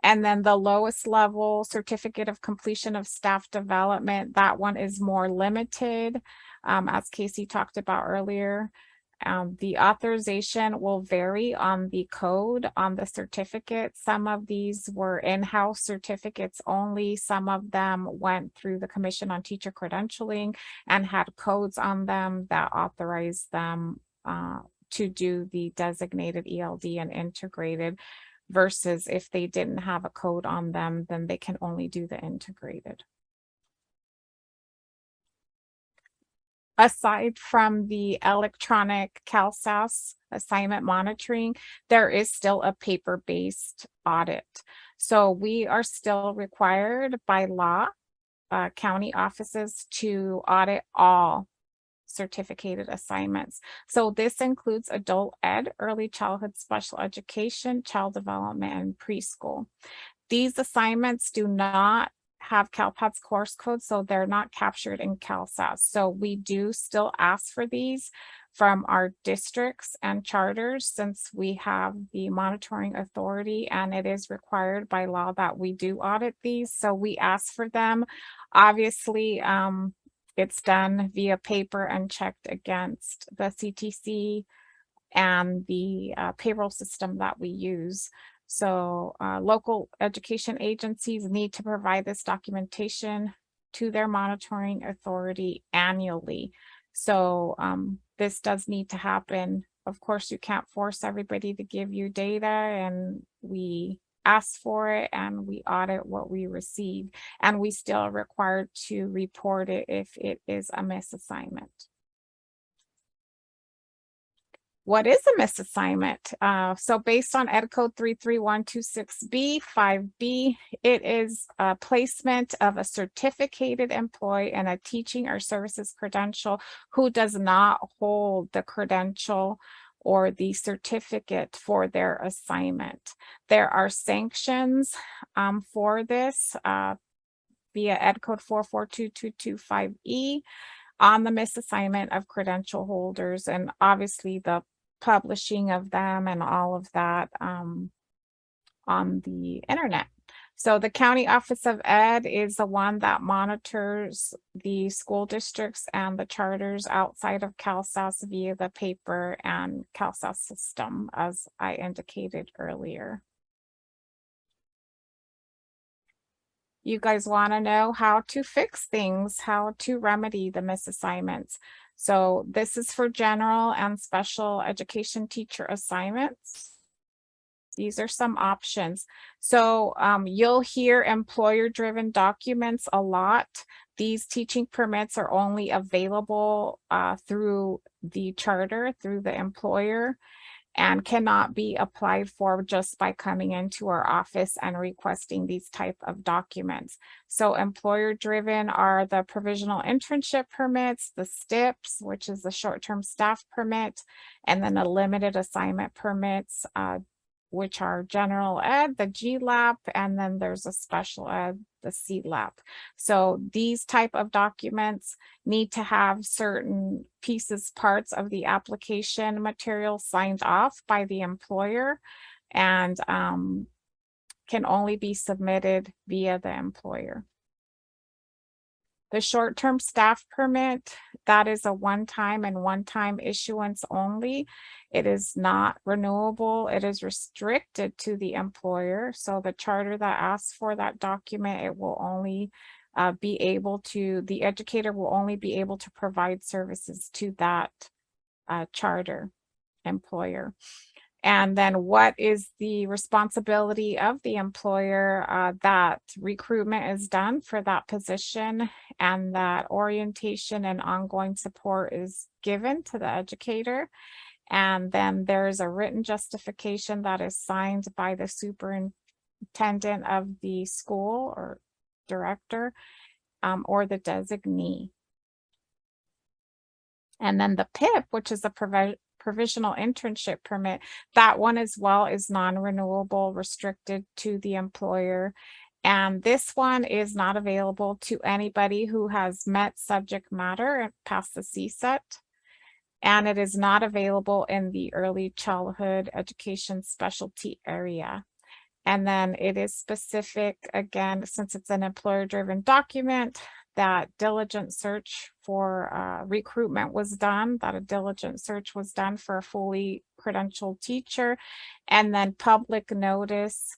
And then the lowest level certificate of completion of staff development, that one is more limited, as Casey talked about earlier. The authorization will vary on the code on the certificate. Some of these were in-house certificates only. Some of them went through the Commission on Teacher Credentialing and had codes on them that authorized them to do the designated ELD and integrated, versus if they didn't have a code on them, then they can only do the integrated. Aside from the electronic CalSAS assignment monitoring, there is still a paper-based audit. So we are still required by law, county offices, to audit all certificated assignments. So this includes adult ed, early childhood special education, child development, and preschool. These assignments do not have CalPADS course codes, so they're not captured in CalSAS. So we do still ask for these from our districts and charters, since we have the monitoring authority and it is required by law that we do audit these. So we ask for them. Obviously, it's done via paper and checked against the CTC and the payroll system that we use. So local education agencies need to provide this documentation to their monitoring authority annually. So this does need to happen. Of course, you can't force everybody to give you data, and we ask for it and we audit what we receive. And we still are required to report it if it is a misassignment. What is a misassignment? So based on Ed Code 33126B, 5B, it is a placement of a certificated employee and a teaching or services credential who does not hold the credential or the certificate for their assignment. There are sanctions for this via Ed Code 442225E on the misassignment of credential holders, and obviously the publishing of them and all of that on the internet. So the County Office of Ed is the one that monitors the school districts and the charters outside of CalSAS via the paper and CalSAS system, as I indicated earlier. You guys want to know how to fix things, how to remedy the misassignments. So this is for general and special education teacher assignments. These are some options. So you'll hear employer-driven documents a lot. These teaching permits are only available through the charter, through the employer, and cannot be applied for just by coming into our office and requesting these type of documents. So employer-driven are the provisional internship permits, the STIPs, which is the short-term staff permit, and then the limited assignment permits, which are general ed, the GLAP, and then there's a special ed, the CLAP. So these type of documents need to have certain pieces, parts of the application material signed off by the employer, and can only be submitted via the employer. The short-term staff permit, that is a one-time issuance only. It is not renewable. It is restricted to the employer. So the charter that asks for that document, it will only be able to, the educator will only be able to provide services to that charter employer. And then what is the responsibility of the employer? That recruitment is done for that position, and that orientation and ongoing support is given to the educator. And then there's a written justification that is signed by the superintendent of the school or director or the designee. And then the PIP, which is a provisional internship permit, that one as well is non-renewable, restricted to the employer. And this one is not available to anybody who has met subject matter and passed the CSET. And it is not available in the early childhood education specialty area. And then it is specific, again, since it's an employer-driven document, that diligent search for recruitment was done, that a diligent search was done for a fully credentialed teacher, and then public notice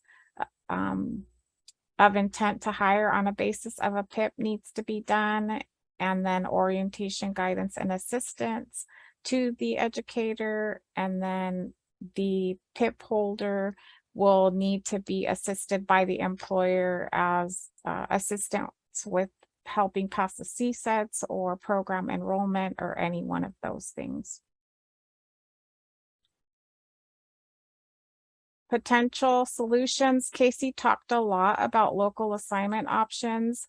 of intent to hire on a basis of a PIP needs to be done, and then orientation, guidance, and assistance to the educator, and then the PIP holder will need to be assisted by the employer as assistance with helping pass the CSETs or program enrollment or any one of those things. Potential solutions. Casey talked a lot about local assignment options.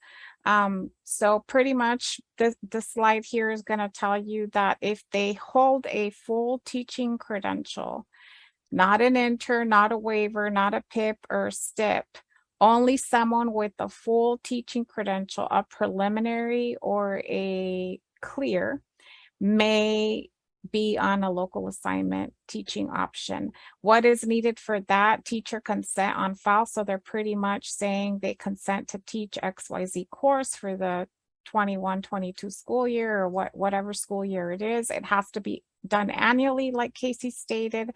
So pretty much the slide here is going to tell you that if they hold a full teaching credential, not an intern, not a waiver, not a PIP or STIP, only someone with a full teaching credential, a preliminary or a clear, may be on a local assignment teaching option. What is needed for that? Teacher consent on file. So they're pretty much saying they consent to teach XYZ course for the 21-22 school year, or whatever school year it is. It has to be done annually, like Casey stated.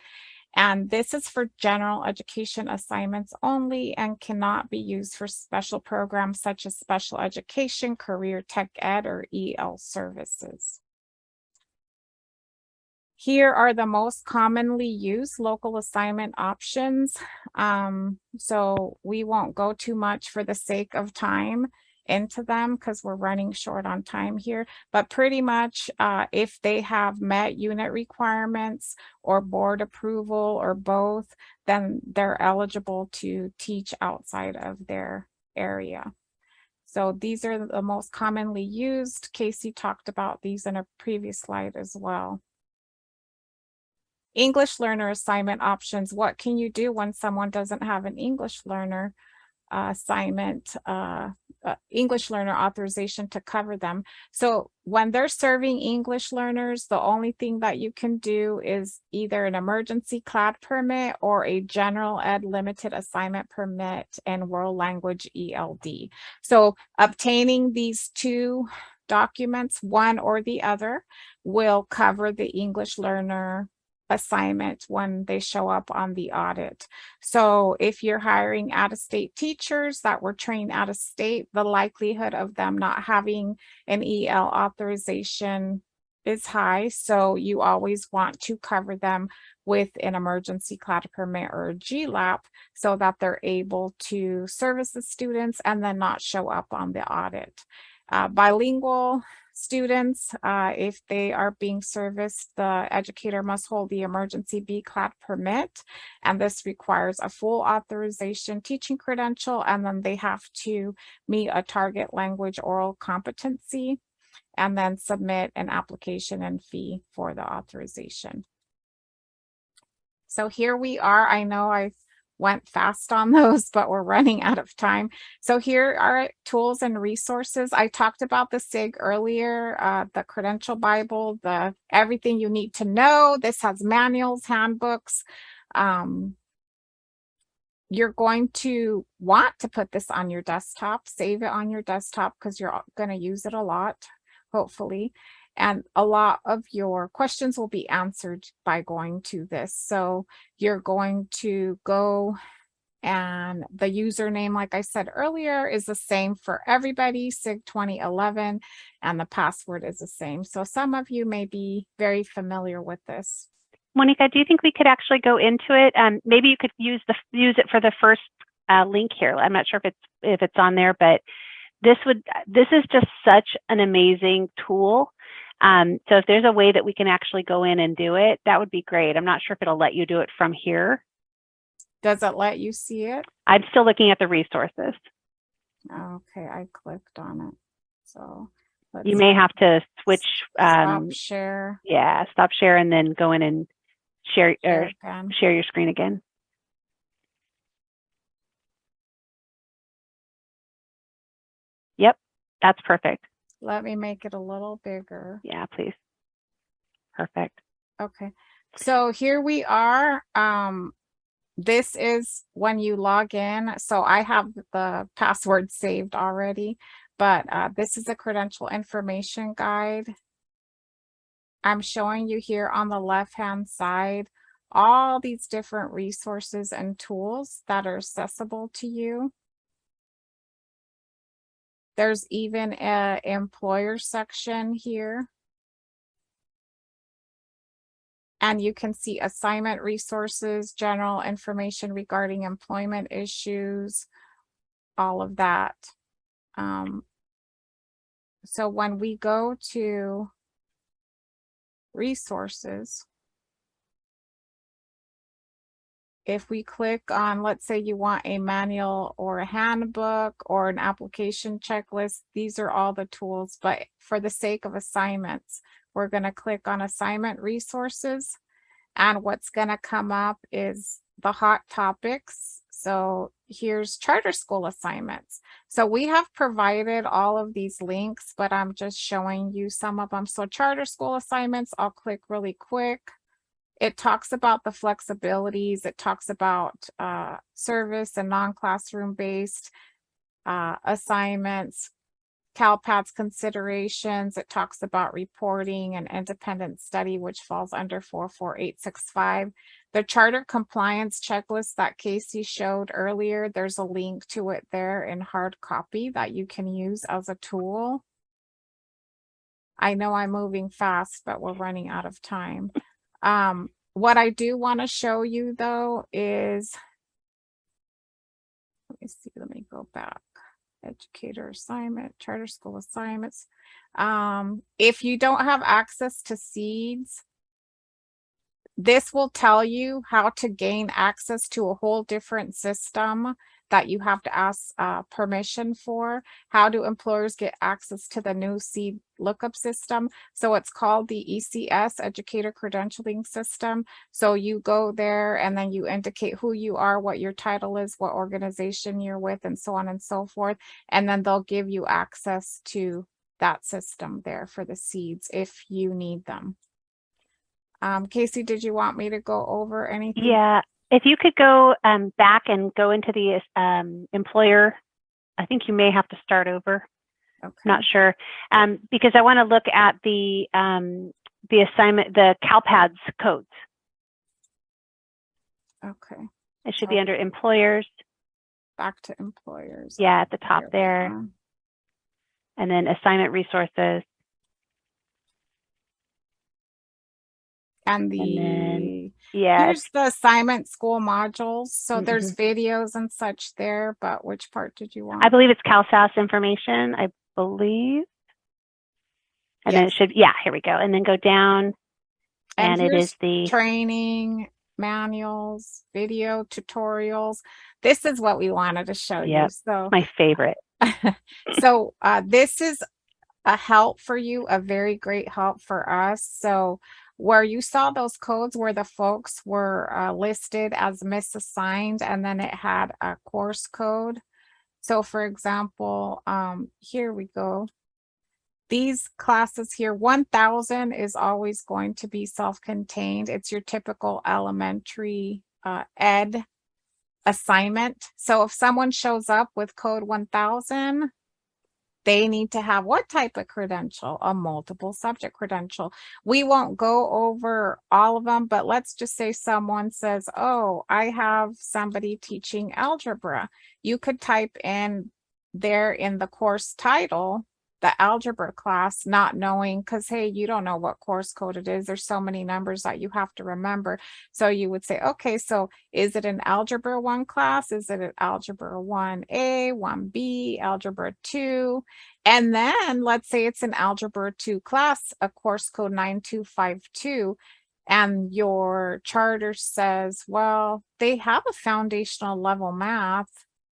And this is for general education assignments only and cannot be used for special programs such as special education, career tech ed, or EL services. Here are the most commonly used local assignment options. So we won't go too much for the sake of time into them because we're running short on time here. But pretty much if they have met unit requirements or board approval or both, then they're eligible to teach outside of their area. So these are the most commonly used. Casey talked about these in a previous slide as well. English learner assignment options. What can you do when someone doesn't have an English learner assignment, English learner authorization to cover them? So when they're serving English learners, the only thing that you can do is either an emergency CLAD permit or a general ed limited assignment permit and world language ELD. So obtaining these two documents, one or the other, will cover the English learner assignment when they show up on the audit. So if you're hiring out-of-state teachers that were trained out of state, the likelihood of them not having an EL authorization is high. So you always want to cover them with an emergency CLAD permit or a GLAP so that they're able to service the students and then not show up on the audit. Bilingual students, if they are being serviced, the educator must hold the emergency BCLAD permit, and this requires a full authorization teaching credential, and then they have to meet a target language oral competency, and then submit an application and fee for the authorization. So here we are. I know I went fast on those, but we're running out of time. So here are tools and resources. I talked about the SIG earlier, the Credential Bible, the everything you need to know. This has manuals, handbooks. You're going to want to put this on your desktop, save it on your desktop because you're going to use it a lot, hopefully. And a lot of your questions will be answered by going to this. So you're going to go, and the username, like I said earlier, is the same for everybody, SIG 2011, and the password is the same. So some of you may be very familiar with this. Monica, do you think we could actually go into it? Maybe you could use it for the first link here. I'm not sure if it's on there, but this is just such an amazing tool. So if there's a way that we can actually go in and do it, that would be great. I'm not sure if it'll let you do it from here. Does it let you see it? I'm still looking at the resources. Okay, I clicked on it. So you may have to switch. Stop share. Yeah, stop share and then go in and share your screen again. Yep, that's perfect. Let me make it a little bigger. Yeah, please. Perfect. Okay, so here we are. This is when you log in. So I have the password saved already, but this is a credential information guide. I'm showing you here on the left-hand side all these different resources and tools that are accessible to you. There's even an employer section here. And you can see assignment resources, general information regarding employment issues, all of that. So when we go to resources, if we click on, let's say you want a manual or a handbook or an application checklist, these are all the tools, but for the sake of assignments, we're going to click on assignment resources, and what's going to come up is the hot topics. So here's charter school assignments. So we have provided all of these links, but I'm just showing you some of them. So charter school assignments, I'll click really quick. It talks about the flexibilities. It talks about service and non-classroom based assignments, CalPADS considerations. It talks about reporting and independent study, which falls under 44865. The charter compliance checklist that Casey showed earlier, there's a link to it there in hard copy that you can use as a tool. I know I'm moving fast, but we're running out of time. What I do want to show you though is, let me see, let me go back. Educator assignment, charter school assignments. If you don't have access to Seeds, this will tell you how to gain access to a whole different system that you have to ask permission for. How do employers get access to the new Seed lookup system? So it's called the ECS, Educator Credentialing System. So you go there and then you indicate who you are, what your title is, what organization you're with, and so on and so forth. And then they'll give you access to that system there for the Seeds if you need them. Casey, did you want me to go over anything? Yeah, if you could go back and go into the employer, I think you may have to start over. Okay. Not sure, because I want to look at the assignment, the CalPADS codes. Okay, It should be under employers. back to employers. Yeah, at the top There we there, are. and then assignment resources. And then, yeah, here's the assignment school modules. So there's videos and such there, but which part did you want? I believe it's CalSAS information, I believe. And then it Yes. should, yeah, here we go. And then go down, and it here's is the, training manuals, video tutorials. This is what we wanted to show you. Yep. So my favorite. so this is a help for you, a very great help for us. So where you saw those codes where the folks were listed as misassigned, and then it had a course code. So for example, here we go. These classes here, 1000 is always going to be self-contained. It's your typical elementary ed assignment. So if someone shows up with code 1000, they need to have what type of credential? A multiple subject credential. We won't go over all of them, but let's just say someone says, oh, I have somebody teaching algebra. You could type in there in the course title, the algebra class, not knowing, because hey, you don't know what course code it is. There's so many numbers that you have to remember. So you would say, okay, so is it an algebra 1 class? Is it an algebra 1A, 1B, algebra 2? And then let's say it's an algebra 2 class, a course code 9252. And your charter says, well, they have a foundational level math.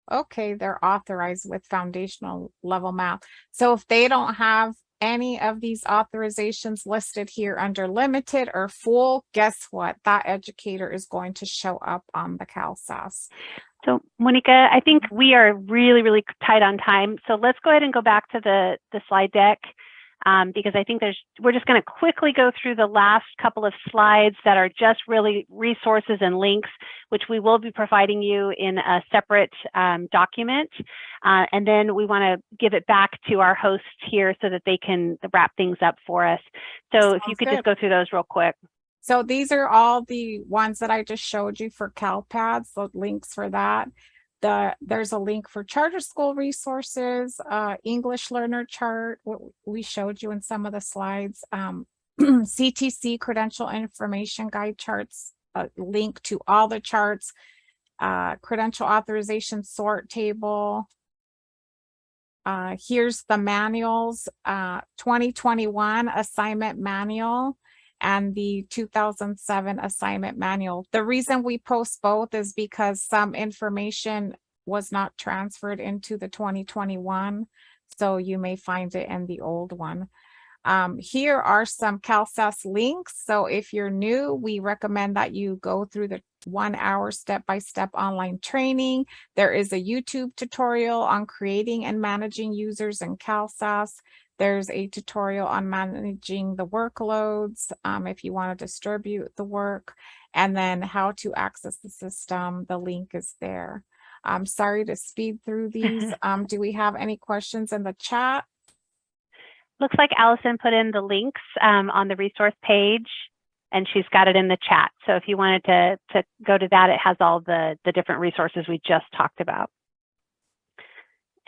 Okay, they're authorized with foundational level math. So if they don't have any of these authorizations listed here under limited or full, guess what? That educator is going to show up on the CalSAS. So Monica, I think we are really, really tight on time. So let's go ahead and go back to the slide deck, because I think we're just going to quickly go through the last couple of slides that are just really resources and links, which we will be providing you in a separate document. And then we want to give it back to our hosts here so that they can wrap things up for us. So if you could just go through those real quick. So these are all the ones that I just showed you for CalPADS, the links for that. There's a link for charter school resources, English learner chart, what we showed you in some of the slides, CTC credential information guide charts, a link to all the charts, credential authorization sort table. Here's the manuals, 2021 assignment manual and the 2007 assignment manual. The reason we post both is because some information was not transferred into the 2021. So you may find it in the old one. Here are some CalSAS links. So if you're new, we recommend that you go through the 1-hour step-by-step online training. There is a YouTube tutorial on creating and managing users in CalSAS. There's a tutorial on managing the workloads if you want to distribute the work, and then how to access the system. The link is there. I'm sorry to speed through these. Do we have any questions in the chat? Looks like Allison put in the links on the resource page, and she's got it in the chat. So if you wanted to go to that, it has all the different resources we just talked about.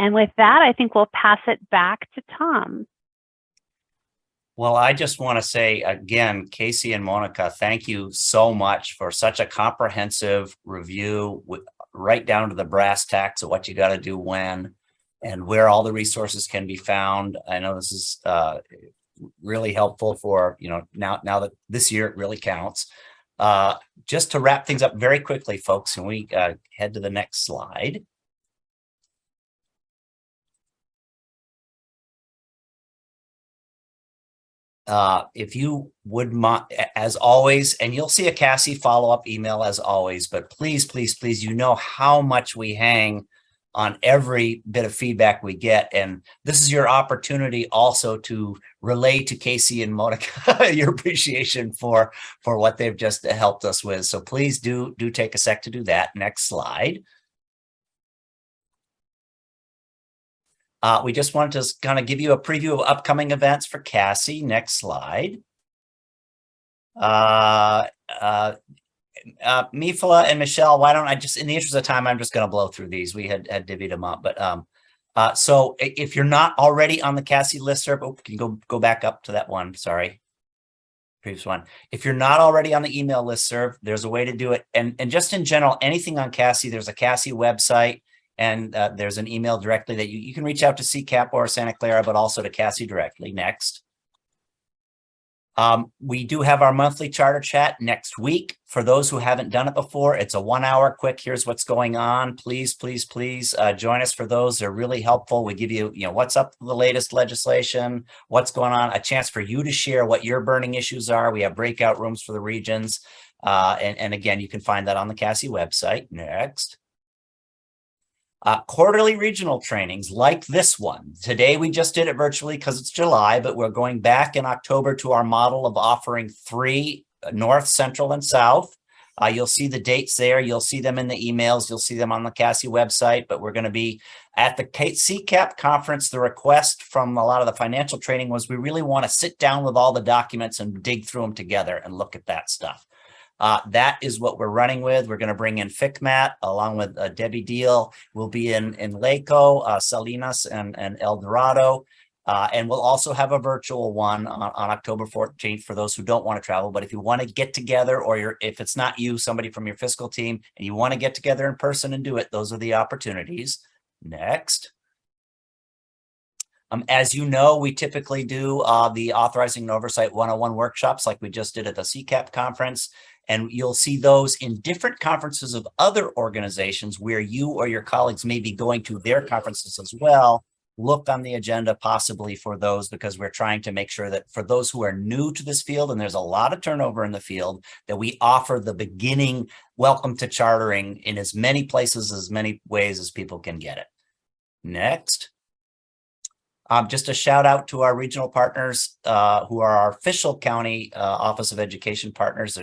And with that, I think we'll pass it back to Tom. Well, I just want to say again, Casey and Monica, thank you so much for such a comprehensive review, right down to the brass tacks of what you got to do when and where all the resources can be found. I know this is really helpful for, now that this year it really counts. Just to wrap things up very quickly, folks, and we head to the next slide. If you would, as always, and you'll see a CASI follow-up email as always, but please, please, please, you know how much we hang on every bit of feedback we get. And this is your opportunity also to relay to Casey and Monica your appreciation for what they've just helped us with. So please do take a sec to do that. Next slide. We just wanted to kind of give you a preview of upcoming events for CASI. Next slide. Mifala and Michelle, why don't I just, in the interest of time, I'm just going to blow through these. We had divvied them up, but so if you're not already on the CASI listserv, can you go back up to that one? Sorry, previous one. If you're not already on the email listserv, there's a way to do it. And just in general, anything on CASI, there's a CASI website. And there's an email directly that you can reach out to CCAP or Santa Clara, but also to CASI directly. Next. We do have our monthly charter chat next week. For those who haven't done it before, it's a 1 hour quick. Here's what's going on. Please, please, please join us for those. They're really helpful. We give you, what's up with the latest legislation, what's going on, a chance for you to share what your burning issues are. We have breakout rooms for the regions. And again, you can find that on the CASI website. Next. Quarterly regional trainings like this one. Today, we just did it virtually because it's July, but we're going back in October to our model of offering 3 North, Central, and South. You'll see the dates there. You'll see them in the emails. You'll see them on the CASI website, but we're going to be at the CCAP conference. The request from a lot of the financial training was we really want to sit down with all the documents and dig through them together and look at that stuff. That is what we're running with. We're going to bring in FICMAT along with Debbie Deal. We'll be in Laco, Salinas, and El Dorado. And we'll also have a virtual one on October 14th for those who don't want to travel. But if you want to get together, or if it's not you, somebody from your fiscal team, and you want to get together in person and do it, those are the opportunities. Next. As you know, we typically do the Authorizing and Oversight 101 workshops like we just did at the CCAP conference. And you'll see those in different conferences of other organizations where you or your colleagues may be going to their conferences as well. Look on the agenda possibly for those, because we're trying to make sure that for those who are new to this field, and there's a lot of turnover in the field, that we offer the beginning welcome to chartering in as many places, as many ways as people can get it. Next. Just a shout out to our regional partners who are our official county Office of Education partners.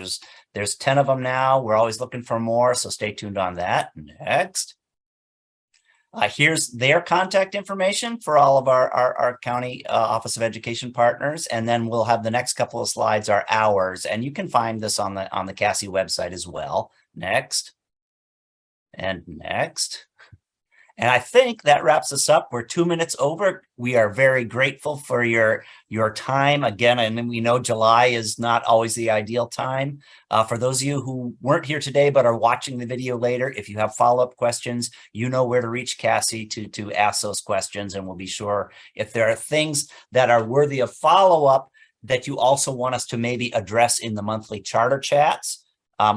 There's 10 of them now. We're always looking for more, so stay tuned on that. Next. Here's their contact information for all of our county Office of Education partners. And then we'll have the next couple of slides are ours. And you can find this on the CASI website as well. Next. And next. And I think that wraps us up. We're 2 minutes over. We are very grateful for your time. Again, I mean, we know July is not always the ideal time. For those of you who weren't here today but are watching the video later, if you have follow-up questions, you know where to reach CASI to ask those questions. And we'll be sure if there are things that are worthy of follow-up that you also want us to maybe address in the monthly charter chats,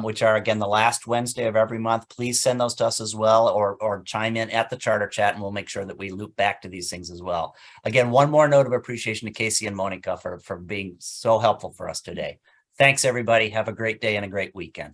which are, again, the last Wednesday of every month. Please send those to us as well, or chime in at the charter chat, and we'll make sure that we loop back to these things as well. Again, one more note of appreciation to Casey and Monica for being so helpful for us today. Thanks, everybody. Have a great day and a great weekend.